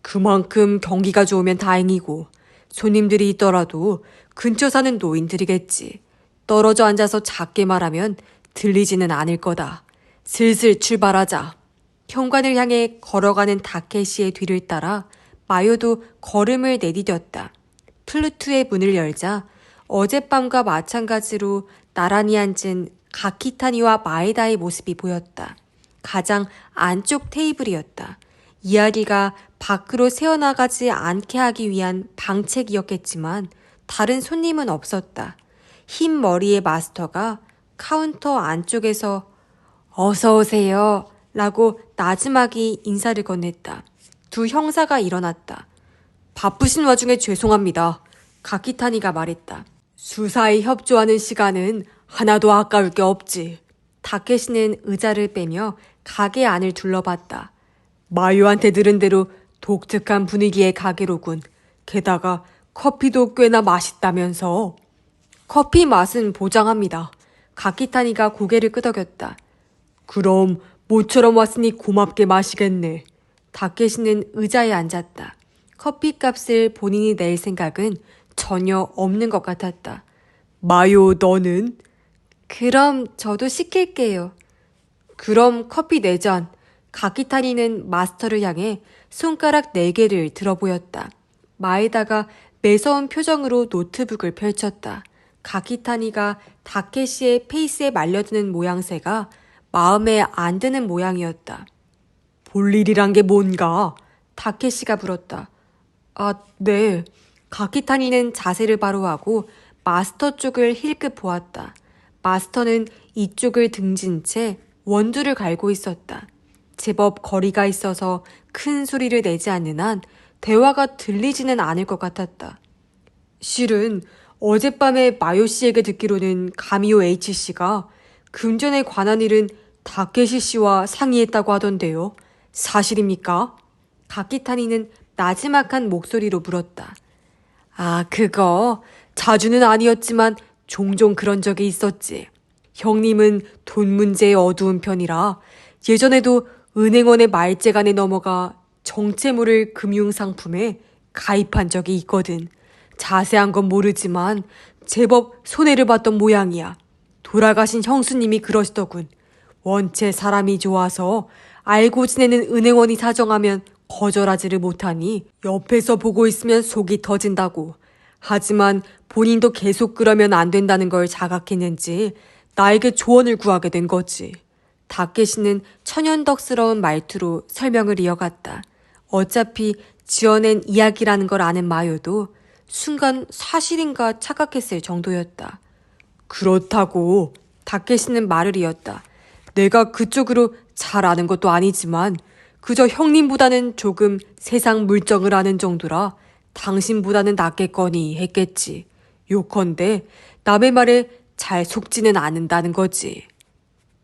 그만큼 경기가 좋으면 다행이고 손님들이 있더라도 근처 사는 노인들이겠지. 떨어져 앉아서 작게 말하면 들리지는 않을 거다. 슬슬 출발하자. 현관을 향해 걸어가는 다케시의 뒤를 따라 마요도 걸음을 내디뎠다. 플루트의 문을 열자 어젯밤과 마찬가지로 나란히 앉은 가키타니와 마에다의 모습이 보였다. 가장 안쪽 테이블이었다. 이야기가 밖으로 새어나가지 않게 하기 위한 방책이었겠지만 다른 손님은 없었다. 흰 머리의 마스터가 카운터 안쪽에서 어서 오세요 라고 나지막이 인사를 건넸다. 두 형사가 일어났다. 바쁘신 와중에 죄송합니다. 가키타니가 말했다. 수사에 협조하는 시간은 하나도 아까울 게 없지. 다케시는 의자를 빼며 가게 안을 둘러봤다. 마유한테 들은 대로 독특한 분위기의 가게로군. 게다가 커피도 꽤나 맛있다면서. 커피 맛은 보장합니다. 가키타니가 고개를 끄덕였다. 그럼 모처럼 왔으니 고맙게 마시겠네. 다케시는 의자에 앉았다. 커피값을 본인이 낼 생각은 전혀 없는 것 같았다. 마요, 너는? 그럼 저도 시킬게요. 그럼 커피 4잔. 가키타니는 마스터를 향해 손가락 4개를 들어 보였다. 마에다가 매서운 표정으로 노트북을 펼쳤다. 가키타니가 다케시의 페이스에 말려드는 모양새가 마음에 안 드는 모양이었다. 볼 일이란 게 뭔가? 다케시가 물었다. 아, 네. 가키타니는 자세를 바로 하고 마스터 쪽을 힐끗 보았다. 마스터는 이쪽을 등진 채 원두를 갈고 있었다. 제법 거리가 있어서 큰 소리를 내지 않는 한 대화가 들리지는 않을 것 같았다. 실은 어젯밤에 마요 씨에게 듣기로는 가미오 H씨가 금전에 관한 일은 다케시 씨와 상의했다고 하던데요. 사실입니까? 가키타니는 나지막한 목소리로 물었다. 아, 그거 자주는 아니었지만 종종 그런 적이 있었지. 형님은 돈 문제에 어두운 편이라 예전에도 은행원의 말재간에 넘어가 정체 모를 금융상품에 가입한 적이 있거든. 자세한 건 모르지만 제법 손해를 봤던 모양이야. 돌아가신 형수님이 그러시더군. 원체 사람이 좋아서 알고 지내는 은행원이 사정하면 거절하지를 못하니 옆에서 보고 있으면 속이 터진다고. 하지만 본인도 계속 그러면 안 된다는 걸 자각했는지 나에게 조언을 구하게 된 거지. 다케시는 천연덕스러운 말투로 설명을 이어갔다. 어차피 지어낸 이야기라는 걸 아는 마요도 순간 사실인가 착각했을 정도였다. 그렇다고 다케시는 말을 이었다. 내가 그쪽으로 잘 아는 것도 아니지만 그저 형님보다는 조금 세상 물정을 아는 정도라 당신보다는 낫겠거니 했겠지. 요컨대 남의 말에 잘 속지는 않는다는 거지.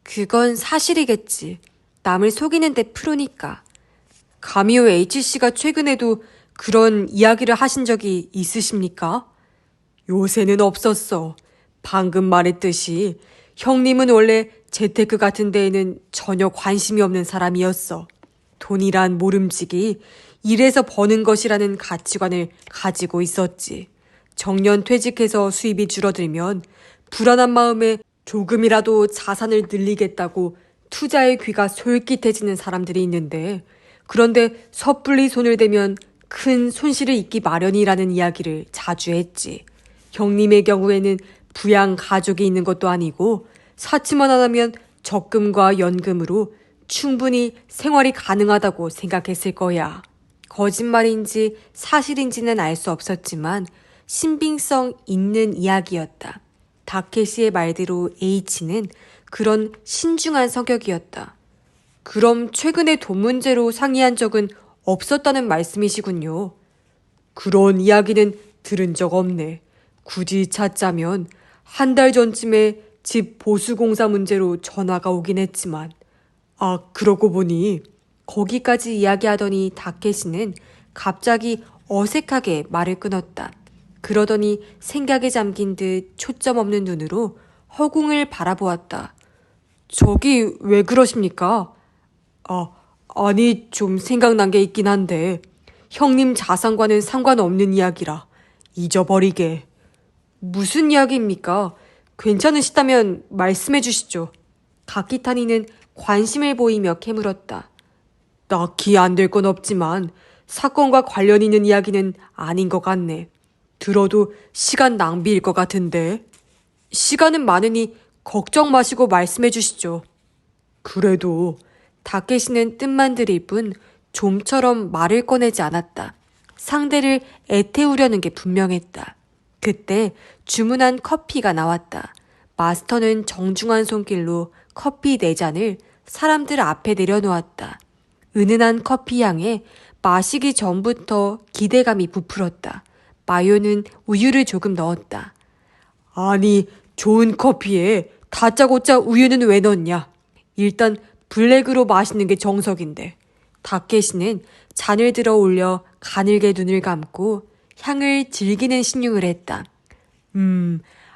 그건 사실이겠지. 남을 속이는데 프로니까. 가미오 H씨가 최근에도 그런 이야기를 하신 적이 있으십니까? 요새는 없었어. 방금 말했듯이 형님은 원래 재테크 같은 데에는 전혀 관심이 없는 사람이었어. 돈이란 모름지기 일해서 버는 것이라는 가치관을 가지고 있었지. 정년 퇴직해서 수입이 줄어들면 불안한 마음에 조금이라도 자산을 늘리겠다고 투자의 귀가 솔깃해지는 사람들이 있는데, 그런데 섣불리 손을 대면 큰 손실을 입기 마련이라는 이야기를 자주 했지. 형님의 경우에는 부양 가족이 있는 것도 아니고 사치만 안 하면 적금과 연금으로 충분히 생활이 가능하다고 생각했을 거야. 거짓말인지 사실인지는 알 수 없었지만 신빙성 있는 이야기였다. 다케시의 말대로 H는 그런 신중한 성격이었다. 그럼 최근에 돈 문제로 상의한 적은 없었다는 말씀이시군요. 그런 이야기는 들은 적 없네. 굳이 찾자면 한 달 전쯤에 집 보수공사 문제로 전화가 오긴 했지만, 그러고 보니 거기까지 이야기하더니 다케시는 갑자기 어색하게 말을 끊었다. 그러더니 생각에 잠긴 듯 초점 없는 눈으로 허공을 바라보았다. 저기 왜 그러십니까? 아니 좀 생각난 게 있긴 한데 형님 자산과는 상관없는 이야기라 잊어버리게. 무슨 이야기입니까? 괜찮으시다면 말씀해 주시죠. 가키타니는 관심을 보이며 캐물었다. 딱히 안 될 건 없지만 사건과 관련 있는 이야기는 아닌 것 같네. 들어도 시간 낭비일 것 같은데. 시간은 많으니 걱정 마시고 말씀해 주시죠. 그래도 다케시는 뜻만 들일 뿐 좀처럼 말을 꺼내지 않았다. 상대를 애태우려는 게 분명했다. 그때 주문한 커피가 나왔다. 마스터는 정중한 손길로 커피 4잔을 사람들 앞에 내려놓았다. 은은한 커피 향에 마시기 전부터 기대감이 부풀었다. 마요는 우유를 조금 넣었다. 아니, 좋은 커피에 다짜고짜 우유는 왜 넣냐? 일단 블랙으로 마시는 게 정석인데. 다케시는 잔을 들어 올려 가늘게 눈을 감고 향을 즐기는 신용을 했다.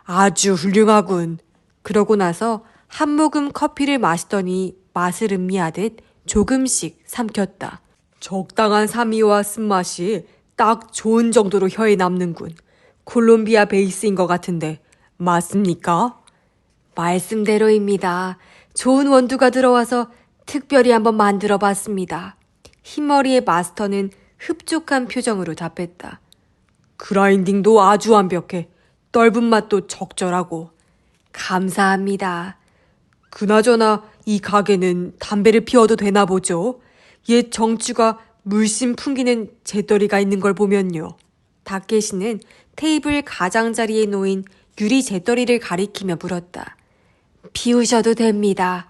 아주 훌륭하군. 그러고 나서 한 모금 커피를 마시더니 맛을 음미하듯 조금씩 삼켰다. 적당한 산미와 쓴맛이 딱 좋은 정도로 혀에 남는군. 콜롬비아 베이스인 것 같은데 맞습니까? 말씀대로입니다. 좋은 원두가 들어와서 특별히 한번 만들어 봤습니다. 흰머리의 마스터는 흡족한 표정으로 답했다. 그라인딩도 아주 완벽해. 떫은 맛도 적절하고. 감사합니다. 그나저나 이 가게는 담배를 피워도 되나 보죠? 옛 정취가 물씬 풍기는 재떨이가 있는 걸 보면요. 다케시는 테이블 가장자리에 놓인 유리 재떨이를 가리키며 물었다. 피우셔도 됩니다.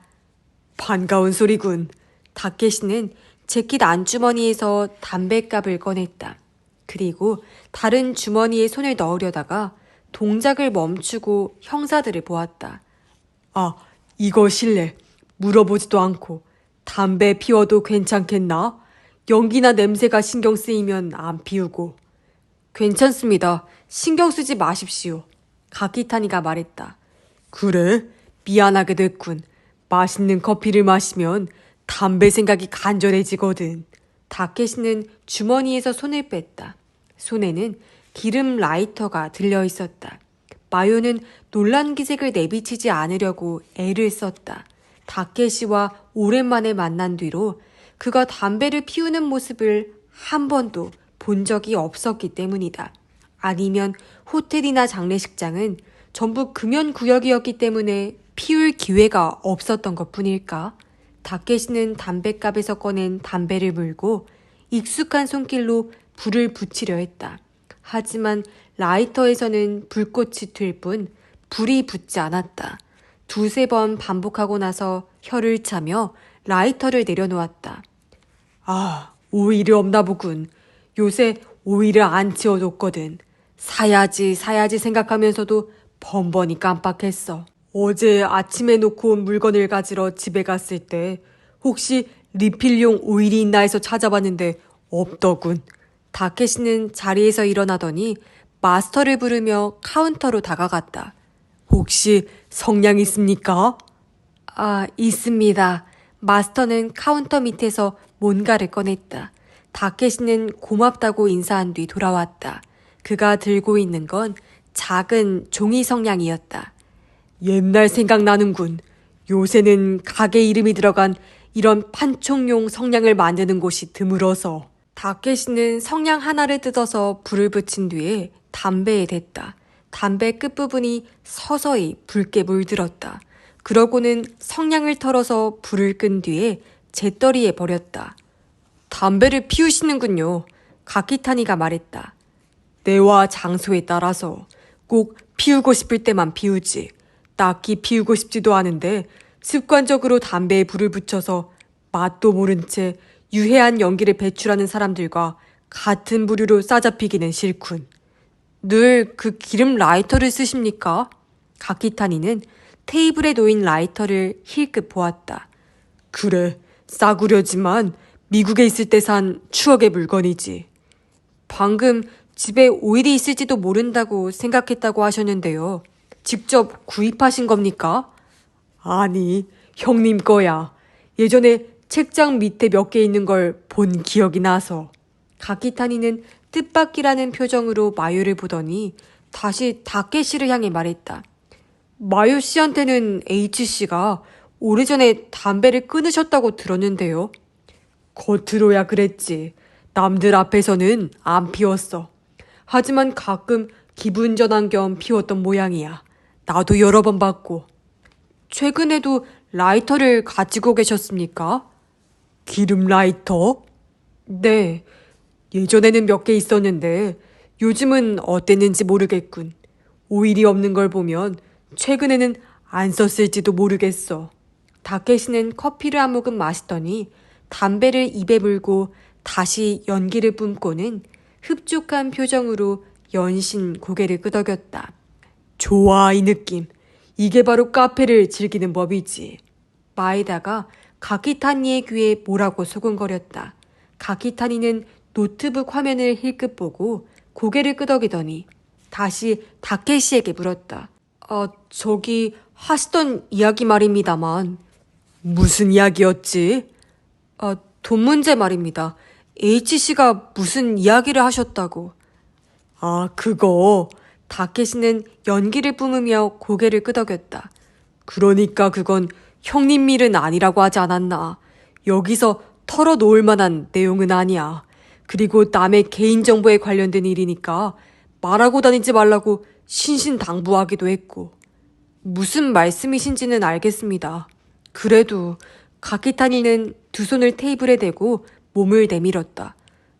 반가운 소리군. 다케시는 재킷 안주머니에서 담뱃갑을 꺼냈다. 그리고 다른 주머니에 손을 넣으려다가 동작을 멈추고 형사들을 보았다. 이거 실례. 물어보지도 않고 담배 피워도 괜찮겠나? 연기나 냄새가 신경 쓰이면 안 피우고. 괜찮습니다. 신경 쓰지 마십시오. 가키타니가 말했다. 그래? 미안하게 됐군. 맛있는 커피를 마시면 담배 생각이 간절해지거든. 다케시는 주머니에서 손을 뺐다. 손에는 기름 라이터가 들려 있었다. 마요는 놀란 기색을 내비치지 않으려고 애를 썼다. 다케시와 오랜만에 만난 뒤로 그가 담배를 피우는 모습을 한 번도 본 적이 없었기 때문이다. 아니면 호텔이나 장례식장은 전부 금연구역이었기 때문에 피울 기회가 없었던 것뿐일까? 다케시는 담뱃갑에서 꺼낸 담배를 물고 익숙한 손길로 불을 붙이려 했다. 하지만 라이터에서는 불꽃이 튈 뿐 불이 붙지 않았다. 두세 번 반복하고 나서 혀를 차며 라이터를 내려놓았다. 아, 오일이 없나 보군. 요새 오일을 안 치워줬거든. 사야지 생각하면서도 번번이 깜빡했어. 어제 아침에 놓고 온 물건을 가지러 집에 갔을 때 혹시 리필용 오일이 있나 해서 찾아봤는데 없더군. 다케시는 자리에서 일어나더니 마스터를 부르며 카운터로 다가갔다. 혹시 성냥 있습니까? 아, 있습니다. 마스터는 카운터 밑에서 뭔가를 꺼냈다. 다케시는 고맙다고 인사한 뒤 돌아왔다. 그가 들고 있는 건 작은 종이 성냥이었다. 옛날 생각나는군. 요새는 가게 이름이 들어간 이런 판촉용 성냥을 만드는 곳이 드물어서. 다케시는 성냥 하나를 뜯어서 불을 붙인 뒤에 담배에 댔다. 담배 끝부분이 서서히 붉게 물들었다. 그러고는 성냥을 털어서 불을 끈 뒤에 재떨이에 버렸다. 담배를 피우시는군요. 가키타니가 말했다. 때와 장소에 따라서 꼭 피우고 싶을 때만 피우지. 딱히 피우고 싶지도 않은데 습관적으로 담배에 불을 붙여서 맛도 모른 채 유해한 연기를 배출하는 사람들과 같은 부류로 싸잡히기는 싫군. 늘 그 기름 라이터를 쓰십니까? 가키타니는 테이블에 놓인 라이터를 힐끗 보았다. 그래, 싸구려지만 미국에 있을 때 산 추억의 물건이지. 방금 집에 오일이 있을지도 모른다고 생각했다고 하셨는데요. 직접 구입하신 겁니까? 아니, 형님 거야. 예전에 책장 밑에 몇 개 있는 걸 본 기억이 나서. 가키타니는 뜻밖이라는 표정으로 마요를 보더니 다시 다케시를 향해 말했다. 마요 씨한테는 H씨가 오래전에 담배를 끊으셨다고 들었는데요. 겉으로야 그랬지. 남들 앞에서는 안 피웠어. 하지만 가끔 기분 전환 겸 피웠던 모양이야. 나도 여러 번 봤고. 최근에도 라이터를 가지고 계셨습니까? 기름 라이터? 네. 예전에는 몇 개 있었는데 요즘은 어땠는지 모르겠군. 오일이 없는 걸 보면 최근에는 안 썼을지도 모르겠어. 다케시는 커피를 한 모금 마시더니 담배를 입에 물고 다시 연기를 뿜고는 흡족한 표정으로 연신 고개를 끄덕였다. 좋아, 이 느낌. 이게 바로 카페를 즐기는 법이지. 마에다가 가키타니의 귀에 뭐라고 소곤거렸다. 가키타니는 노트북 화면을 힐끗 보고 고개를 끄덕이더니 다시 다케시에게 물었다. 저기 하시던 이야기 말입니다만. 무슨 이야기였지? 돈 문제 말입니다. H씨가 무슨 이야기를 하셨다고. 아, 그거. 다케시는 연기를 뿜으며 고개를 끄덕였다. 그러니까 그건 형님 일은 아니라고 하지 않았나. 여기서 털어놓을 만한 내용은 아니야. 그리고 남의 개인정보에 관련된 일이니까 말하고 다니지 말라고 신신당부하기도 했고. 무슨 말씀이신지는 알겠습니다. 그래도 가키타니는 두 손을 테이블에 대고 몸을 내밀었다.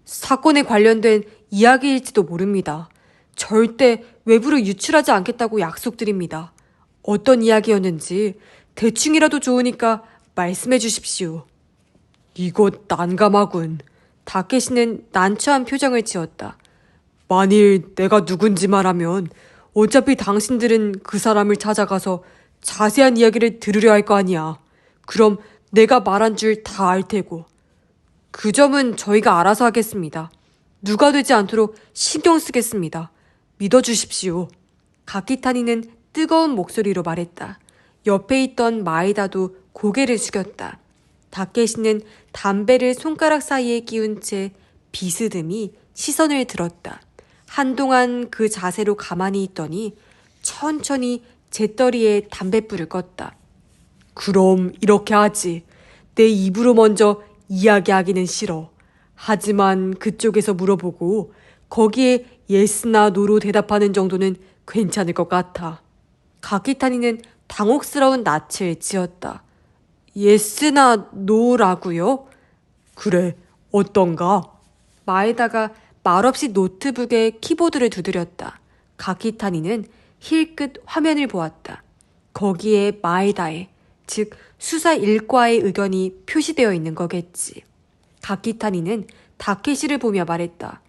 사건에 관련된 이야기일지도 모릅니다. 절대 외부로 유출하지 않겠다고 약속드립니다. 어떤 이야기였는지 대충이라도 좋으니까 말씀해 주십시오. 이것 난감하군. 다케시는 난처한 표정을 지었다. 만일 내가 누군지 말하면 어차피 당신들은 그 사람을 찾아가서 자세한 이야기를 들으려 할 거 아니야. 그럼 내가 말한 줄 다 알 테고. 그 점은 저희가 알아서 하겠습니다. 누가 되지 않도록 신경 쓰겠습니다. 믿어주십시오. 가키타니는 뜨거운 목소리로 말했다. 옆에 있던 마에다도 고개를 숙였다. 다케시는 담배를 손가락 사이에 끼운 채 비스듬히 시선을 들었다. 한동안 그 자세로 가만히 있더니 천천히 재떨이에 담뱃불을 껐다. 그럼 이렇게 하지. 내 입으로 먼저 이야기하기는 싫어. 하지만 그쪽에서 물어보고 거기에 예스나 노로 대답하는 정도는 괜찮을 것 같아. 가키타니는 당혹스러운 낯을 지었다. 예스나 노라고요? 그래, 어떤가? 마에다가 말없이 노트북에 키보드를 두드렸다. 가키타니는 힐끗 화면을 보았다. 거기에 마에다의, 즉 수사 일과의 의견이 표시되어 있는 거겠지. 가키타니는 다케시를 보며 말했다.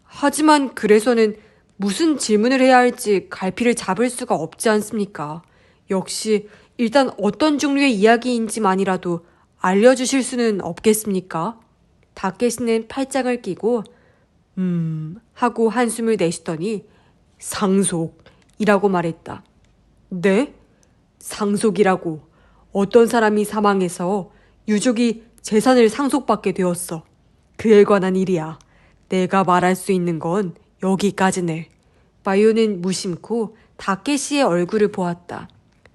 하지만 그래서는 무슨 질문을 해야 할지 갈피를 잡을 수가 없지 않습니까? 역시 일단 어떤 종류의 이야기인지만이라도 알려주실 수는 없겠습니까? 다케시는 팔짱을 끼고 하고 한숨을 내쉬더니 상속이라고 말했다. 네? 상속이라고. 어떤 사람이 사망해서 유족이 재산을 상속받게 되었어. 그에 관한 일이야. 내가 말할 수 있는 건 여기까지네. 마요는 무심코 다케시의 얼굴을 보았다.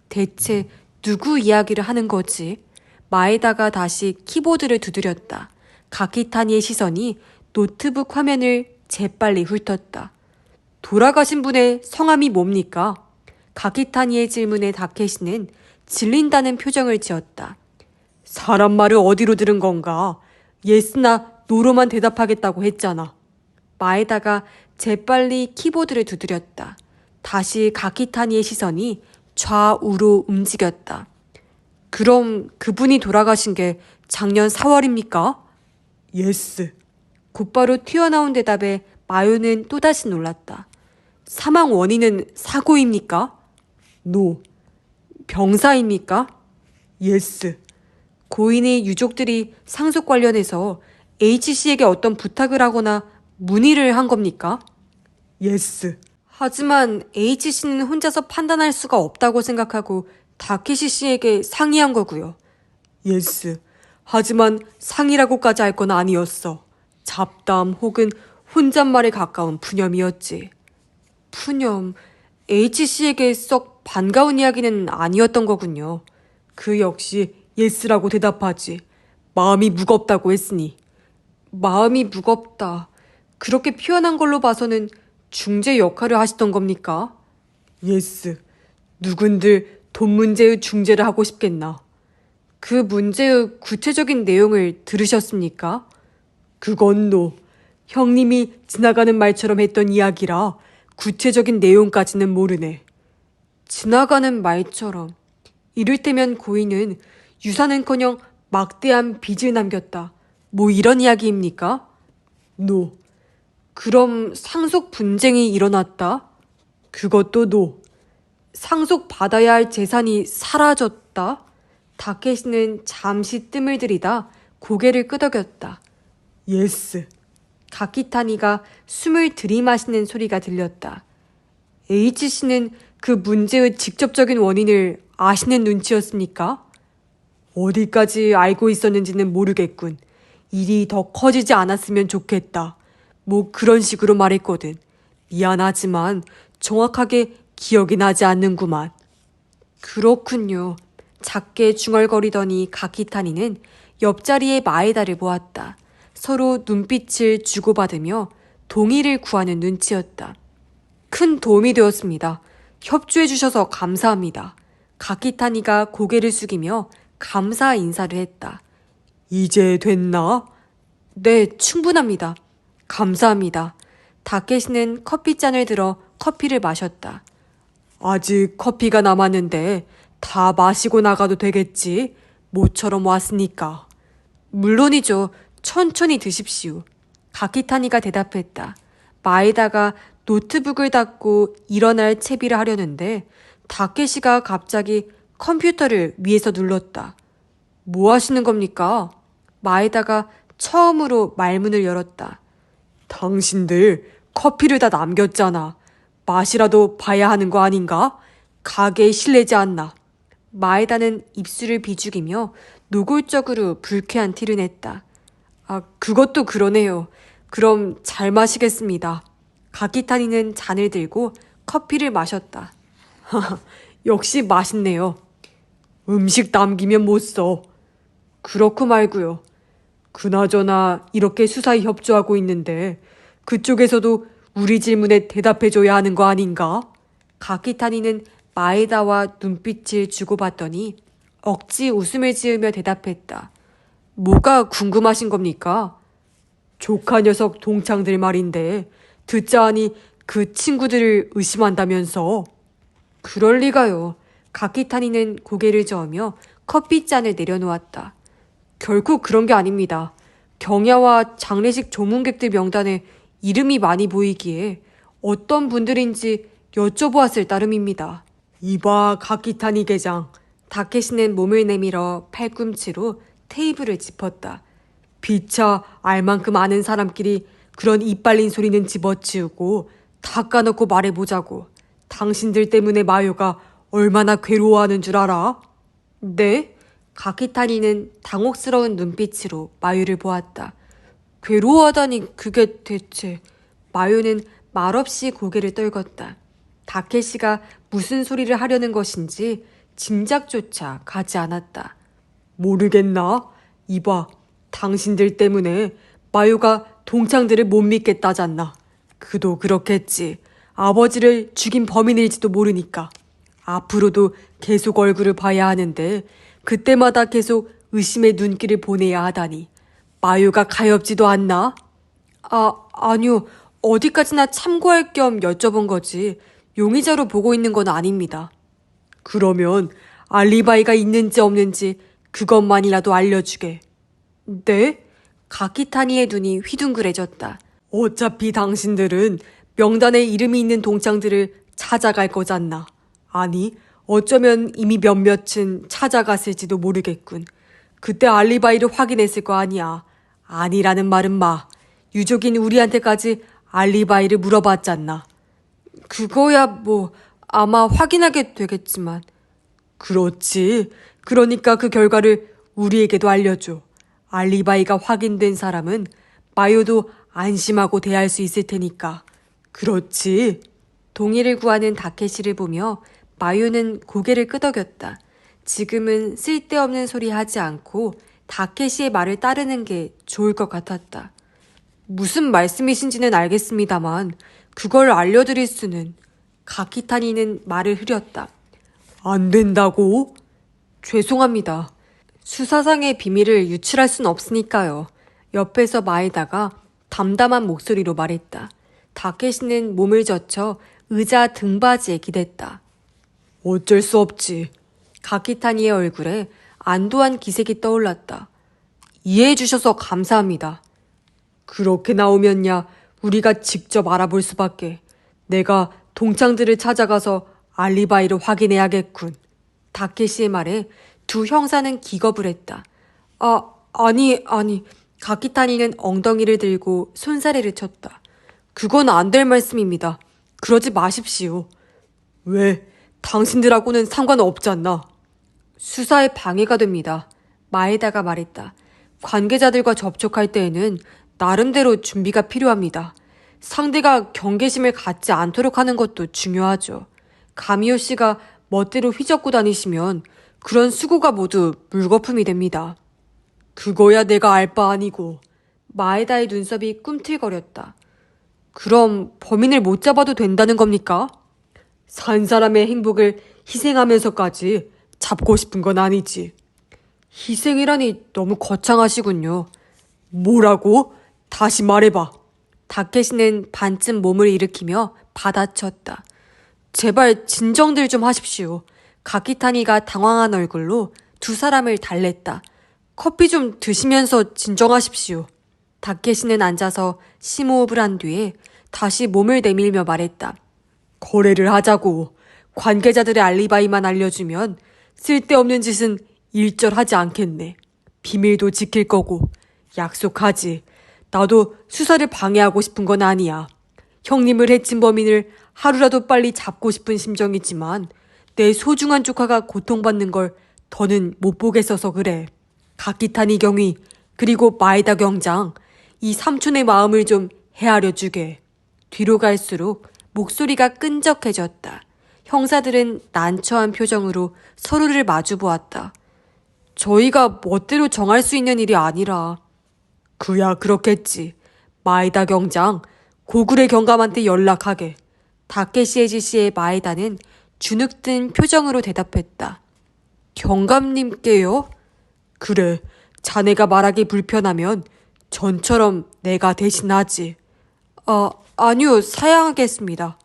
대체 누구 이야기를 하는 거지? 마에다가 다시 키보드를 두드렸다. 가키타니의 시선이 노트북 화면을 재빨리 훑었다. 돌아가신 분의 성함이 뭡니까? 가키타니의 질문에 다케시는 질린다는 표정을 지었다. 사람 말을 어디로 들은 건가? 예스나 노로만 대답하겠다고 했잖아. 마에다가 재빨리 키보드를 두드렸다. 다시 가키타니의 시선이 좌우로 움직였다. 그럼 그분이 돌아가신 게 작년 4월입니까? 예스. 곧바로 튀어나온 대답에 마요는 또다시 놀랐다. 사망 원인은 사고입니까? 노. 병사입니까? 예스. 고인의 유족들이 상속 관련해서 H씨에게 어떤 부탁을 하거나 문의를 한 겁니까? 예스. 하지만 H씨는 혼자서 판단할 수가 없다고 생각하고 다케시 씨에게 상의한 거고요. 예스. 하지만 상의라고까지 할 건 아니었어. 잡담 혹은 혼잣말에 가까운 푸념이었지. 푸념, H씨에게 썩 반가운 이야기는 아니었던 거군요. 그 역시 예스라고 대답하지. 마음이 무겁다고 했으니. 마음이 무겁다. 그렇게 표현한 걸로 봐서는 중재 역할을 하시던 겁니까? 예스. 누군들 돈 문제의 중재를 하고 싶겠나. 그 문제의 구체적인 내용을 들으셨습니까? 그건 노. 형님이 지나가는 말처럼 했던 이야기라 구체적인 내용까지는 모르네. 지나가는 말처럼. 이를테면 고인은 유산은커녕 막대한 빚을 남겼다. 뭐 이런 이야기입니까? 노. 그럼 상속 분쟁이 일어났다? 그것도 노. 상속받아야 할 재산이 사라졌다? 다케시는 잠시 뜸을 들이다 고개를 끄덕였다. 예스. 가키타니가 숨을 들이마시는 소리가 들렸다. H씨는 그 문제의 직접적인 원인을 아시는 눈치였습니까? 어디까지 알고 있었는지는 모르겠군. 일이 더 커지지 않았으면 좋겠다. 뭐 그런 식으로 말했거든. 미안하지만 정확하게 기억이 나지 않는구만. 그렇군요. 작게 중얼거리더니 가키타니는 옆자리의 마에다를 보았다. 서로 눈빛을 주고받으며 동의를 구하는 눈치였다. 큰 도움이 되었습니다. 협조해 주셔서 감사합니다. 가키타니가 고개를 숙이며 감사 인사를 했다. 이제 됐나? 네, 충분합니다. 감사합니다. 다케시는 커피잔을 들어 커피를 마셨다. 아직 커피가 남았는데 다 마시고 나가도 되겠지? 모처럼 왔으니까. 물론이죠. 천천히 드십시오. 가키타니가 대답했다. 마에다가 노트북을 닫고 일어날 채비를 하려는데 다케시가 갑자기 컴퓨터를 위에서 눌렀다. 뭐 하시는 겁니까? 마에다가 처음으로 말문을 열었다. 당신들 커피를 다 남겼잖아. 맛이라도 봐야 하는 거 아닌가? 가게에 실례지 않나. 마에다는 입술을 비죽이며 노골적으로 불쾌한 티를 냈다. 아, 그것도 그러네요. 그럼 잘 마시겠습니다. 가키타니는 잔을 들고 커피를 마셨다. 역시 맛있네요. 음식 남기면 못 써. 그렇고 말고요. 그나저나 이렇게 수사에 협조하고 있는데 그쪽에서도 우리 질문에 대답해줘야 하는 거 아닌가? 가키타니는 마에다와 눈빛을 주고받더니 억지 웃음을 지으며 대답했다. 뭐가 궁금하신 겁니까? 조카 녀석 동창들 말인데 듣자 하니 그 친구들을 의심한다면서. 그럴 리가요. 가키타니는 고개를 저으며 커피잔을 내려놓았다. 결코 그런 게 아닙니다. 경야와 장례식 조문객들 명단에 이름이 많이 보이기에 어떤 분들인지 여쭤보았을 따름입니다. 이봐, 가키타니 계장. 다케시는 몸을 내밀어 팔꿈치로 테이블을 짚었다. 피차 알만큼 아는 사람끼리 그런 이빨린 소리는 집어치우고 닦아놓고 말해보자고. 당신들 때문에 마요가 얼마나 괴로워하는 줄 알아? 네? 가키타니는 당혹스러운 눈빛으로 마유를 보았다. 괴로워하다니 그게 대체. 마요는 말없이 고개를 떨궜다. 다케시가 무슨 소리를 하려는 것인지 짐작조차 가지 않았다. 모르겠나? 이봐, 당신들 때문에 마요가 동창들을 못 믿겠다잖나. 그도 그렇겠지. 아버지를 죽인 범인일지도 모르니까. 앞으로도 계속 얼굴을 봐야 하는데 그때마다 계속 의심의 눈길을 보내야 하다니. 마요가 가엾지도 않나? 아니요. 어디까지나 참고할 겸 여쭤본 거지. 용의자로 보고 있는 건 아닙니다. 그러면 알리바이가 있는지 없는지 그것만이라도 알려주게. 네? 가키타니의 눈이 휘둥그레졌다. 어차피 당신들은 명단에 이름이 있는 동창들을 찾아갈 거잖나. 아니, 어쩌면 이미 몇몇은 찾아갔을지도 모르겠군. 그때 알리바이를 확인했을 거 아니야. 아니라는 말은 마. 유족인 우리한테까지 알리바이를 물어봤잖나. 그거야 뭐 아마 확인하게 되겠지만. 그렇지. 그러니까 그 결과를 우리에게도 알려줘. 알리바이가 확인된 사람은 마요도 안심하고 대할 수 있을 테니까. 그렇지. 동의를 구하는 다케시를 보며 마요는 고개를 끄덕였다. 지금은 쓸데없는 소리 하지 않고 다케시의 말을 따르는 게 좋을 것 같았다. 무슨 말씀이신지는 알겠습니다만 그걸 알려드릴 수는. 가키타니는 말을 흐렸다. 안 된다고? 죄송합니다. 수사상의 비밀을 유출할 순 없으니까요. 옆에서 마에다가 담담한 목소리로 말했다. 다케시는 몸을 젖혀 의자 등받이에 기댔다. 어쩔 수 없지. 가키타니의 얼굴에 안도한 기색이 떠올랐다. 이해해 주셔서 감사합니다. 그렇게 나오면야 우리가 직접 알아볼 수밖에. 내가 동창들을 찾아가서 알리바이를 확인해야겠군. 다케시의 말에 두 형사는 기겁을 했다. 아니. 가키타니는 엉덩이를 들고 손사래를 쳤다. 그건 안 될 말씀입니다. 그러지 마십시오. 왜? 당신들하고는 상관없잖나. 수사에 방해가 됩니다. 마에다가 말했다. 관계자들과 접촉할 때에는 나름대로 준비가 필요합니다. 상대가 경계심을 갖지 않도록 하는 것도 중요하죠. 가미오 씨가 멋대로 휘젓고 다니시면 그런 수고가 모두 물거품이 됩니다. 그거야 내가 알 바 아니고. 마에다의 눈썹이 꿈틀거렸다. 그럼 범인을 못 잡아도 된다는 겁니까? 산 사람의 행복을 희생하면서까지 잡고 싶은 건 아니지. 희생이라니 너무 거창하시군요. 뭐라고? 다시 말해봐. 다케시는 반쯤 몸을 일으키며 받아쳤다. 제발 진정들 좀 하십시오. 가키타니가 당황한 얼굴로 두 사람을 달랬다. 커피 좀 드시면서 진정하십시오. 다케시는 앉아서 심호흡을 한 뒤에 다시 몸을 내밀며 말했다. 거래를 하자고. 관계자들의 알리바이만 알려주면 쓸데없는 짓은 일절하지 않겠네. 비밀도 지킬 거고. 약속하지. 나도 수사를 방해하고 싶은 건 아니야. 형님을 해친 범인을 하루라도 빨리 잡고 싶은 심정이지만 내 소중한 조카가 고통받는 걸 더는 못 보겠어서 그래. 가키타니 경위 그리고 마에다 경장 이 삼촌의 마음을 좀 헤아려 주게. 뒤로 갈수록 목소리가 끈적해졌다. 형사들은 난처한 표정으로 서로를 마주 보았다. 저희가 멋대로 정할 수 있는 일이 아니라. 그야 그렇겠지. 마에다 경장, 고굴의 경감한테 연락하게. 다케시 에지시의 마에다는 주눅든 표정으로 대답했다. 경감님께요? 그래, 자네가 말하기 불편하면 전처럼 내가 대신하지. 아니요, 사양하겠습니다.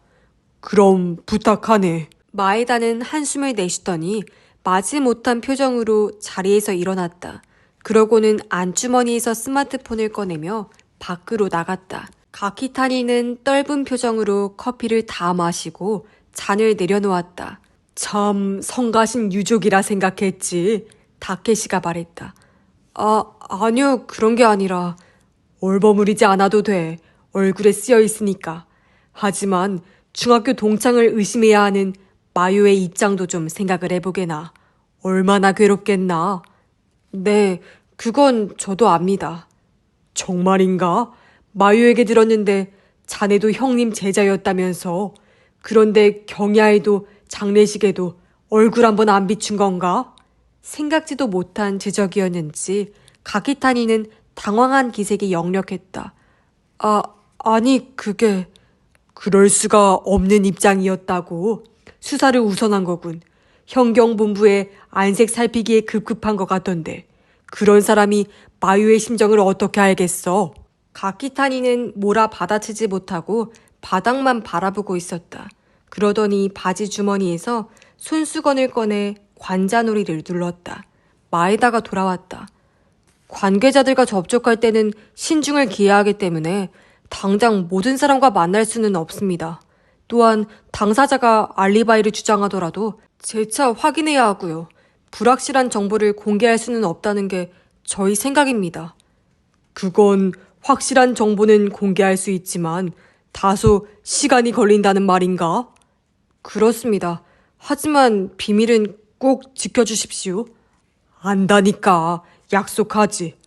그럼 부탁하네. 마에다는 한숨을 내쉬더니 마지못한 표정으로 자리에서 일어났다. 그러고는 안주머니에서 스마트폰을 꺼내며 밖으로 나갔다. 가키타니는 떫은 표정으로 커피를 다 마시고 잔을 내려놓았다. 참 성가신 유족이라 생각했지. 다케시가 말했다. 아니요, 그런 게 아니라. 얼버무리지 않아도 돼. 얼굴에 쓰여 있으니까. 하지만 중학교 동창을 의심해야 하는 마요의 입장도 좀 생각을 해보게나. 얼마나 괴롭겠나. 네, 그건 저도 압니다. 정말인가? 마요에게 들었는데 자네도 형님 제자였다면서. 그런데 경야에도 장례식에도 얼굴 한번 안 비춘 건가? 생각지도 못한 지적이었는지 가키타니는 당황한 기색이 역력했다. 아니 그게... 그럴 수가 없는 입장이었다고. 수사를 우선한 거군. 현경본부에 안색 살피기에 급급한 것 같던데. 그런 사람이 마유의 심정을 어떻게 알겠어? 가키타니는 뭐라 받아치지 못하고 바닥만 바라보고 있었다. 그러더니 바지 주머니에서 손수건을 꺼내 관자놀이를 눌렀다. 마에다가 돌아왔다. 관계자들과 접촉할 때는 신중을 기해야 하기 때문에 당장 모든 사람과 만날 수는 없습니다. 또한 당사자가 알리바이를 주장하더라도 재차 확인해야 하고요. 불확실한 정보를 공개할 수는 없다는 게 저희 생각입니다. 그건 확실한 정보는 공개할 수 있지만 다소 시간이 걸린다는 말인가? 그렇습니다. 하지만 비밀은 꼭 지켜주십시오. 안다니까. 약속하지.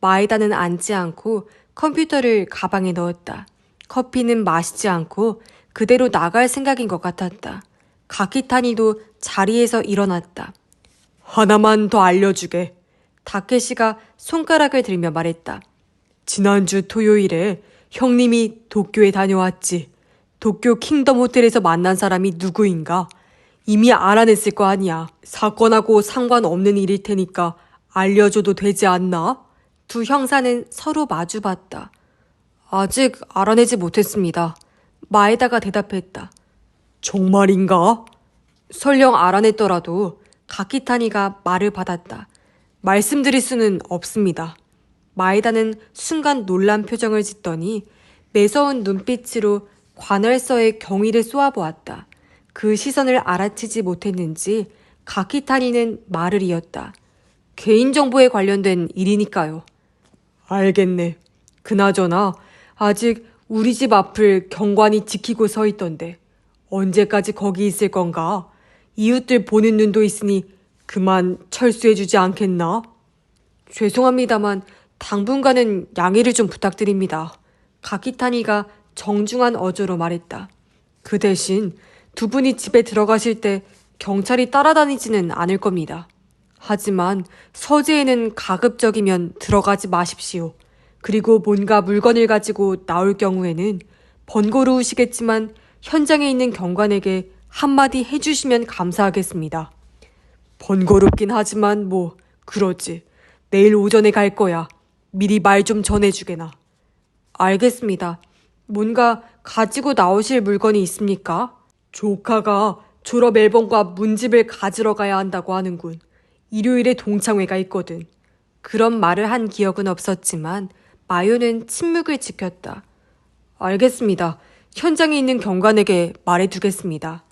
마에다는 앉지 않고 컴퓨터를 가방에 넣었다. 커피는 마시지 않고 그대로 나갈 생각인 것 같았다. 가키타니도 자리에서 일어났다. 하나만 더 알려주게. 다케시가 손가락을 들며 말했다. 지난주 토요일에 형님이 도쿄에 다녀왔지. 도쿄 킹덤 호텔에서 만난 사람이 누구인가? 이미 알아냈을 거 아니야. 사건하고 상관없는 일일 테니까 알려줘도 되지 않나? 두 형사는 서로 마주봤다. 아직 알아내지 못했습니다. 마에다가 대답했다. 정말인가? 설령 알아냈더라도 가키타니가 말을 받았다. 말씀드릴 수는 없습니다. 마에다는 순간 놀란 표정을 짓더니 매서운 눈빛으로 관할서의 경위를 쏘아보았다. 그 시선을 알아채지 못했는지 가키타니는 말을 이었다. 개인정보에 관련된 일이니까요. 알겠네. 그나저나 아직 우리 집 앞을 경관이 지키고 서 있던데 언제까지 거기 있을 건가? 이웃들 보는 눈도 있으니 그만 철수해주지 않겠나? 죄송합니다만 당분간은 양해를 좀 부탁드립니다. 가키타니가 정중한 어조로 말했다. 그 대신 두 분이 집에 들어가실 때 경찰이 따라다니지는 않을 겁니다. 하지만 서재에는 가급적이면 들어가지 마십시오. 그리고 뭔가 물건을 가지고 나올 경우에는 번거로우시겠지만 현장에 있는 경관에게 한마디 해주시면 감사하겠습니다. 번거롭긴 하지만 뭐 그러지. 내일 오전에 갈 거야. 미리 말 좀 전해주게나. 알겠습니다. 뭔가 가지고 나오실 물건이 있습니까? 조카가 졸업 앨범과 문집을 가지러 가야 한다고 하는군. 일요일에 동창회가 있거든. 그런 말을 한 기억은 없었지만 마요는 침묵을 지켰다. 알겠습니다. 현장에 있는 경관에게 말해두겠습니다.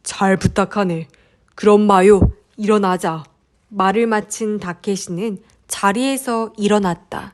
잘 부탁하네. 그럼 마요, 일어나자. 말을 마친 다케시는 자리에서 일어났다.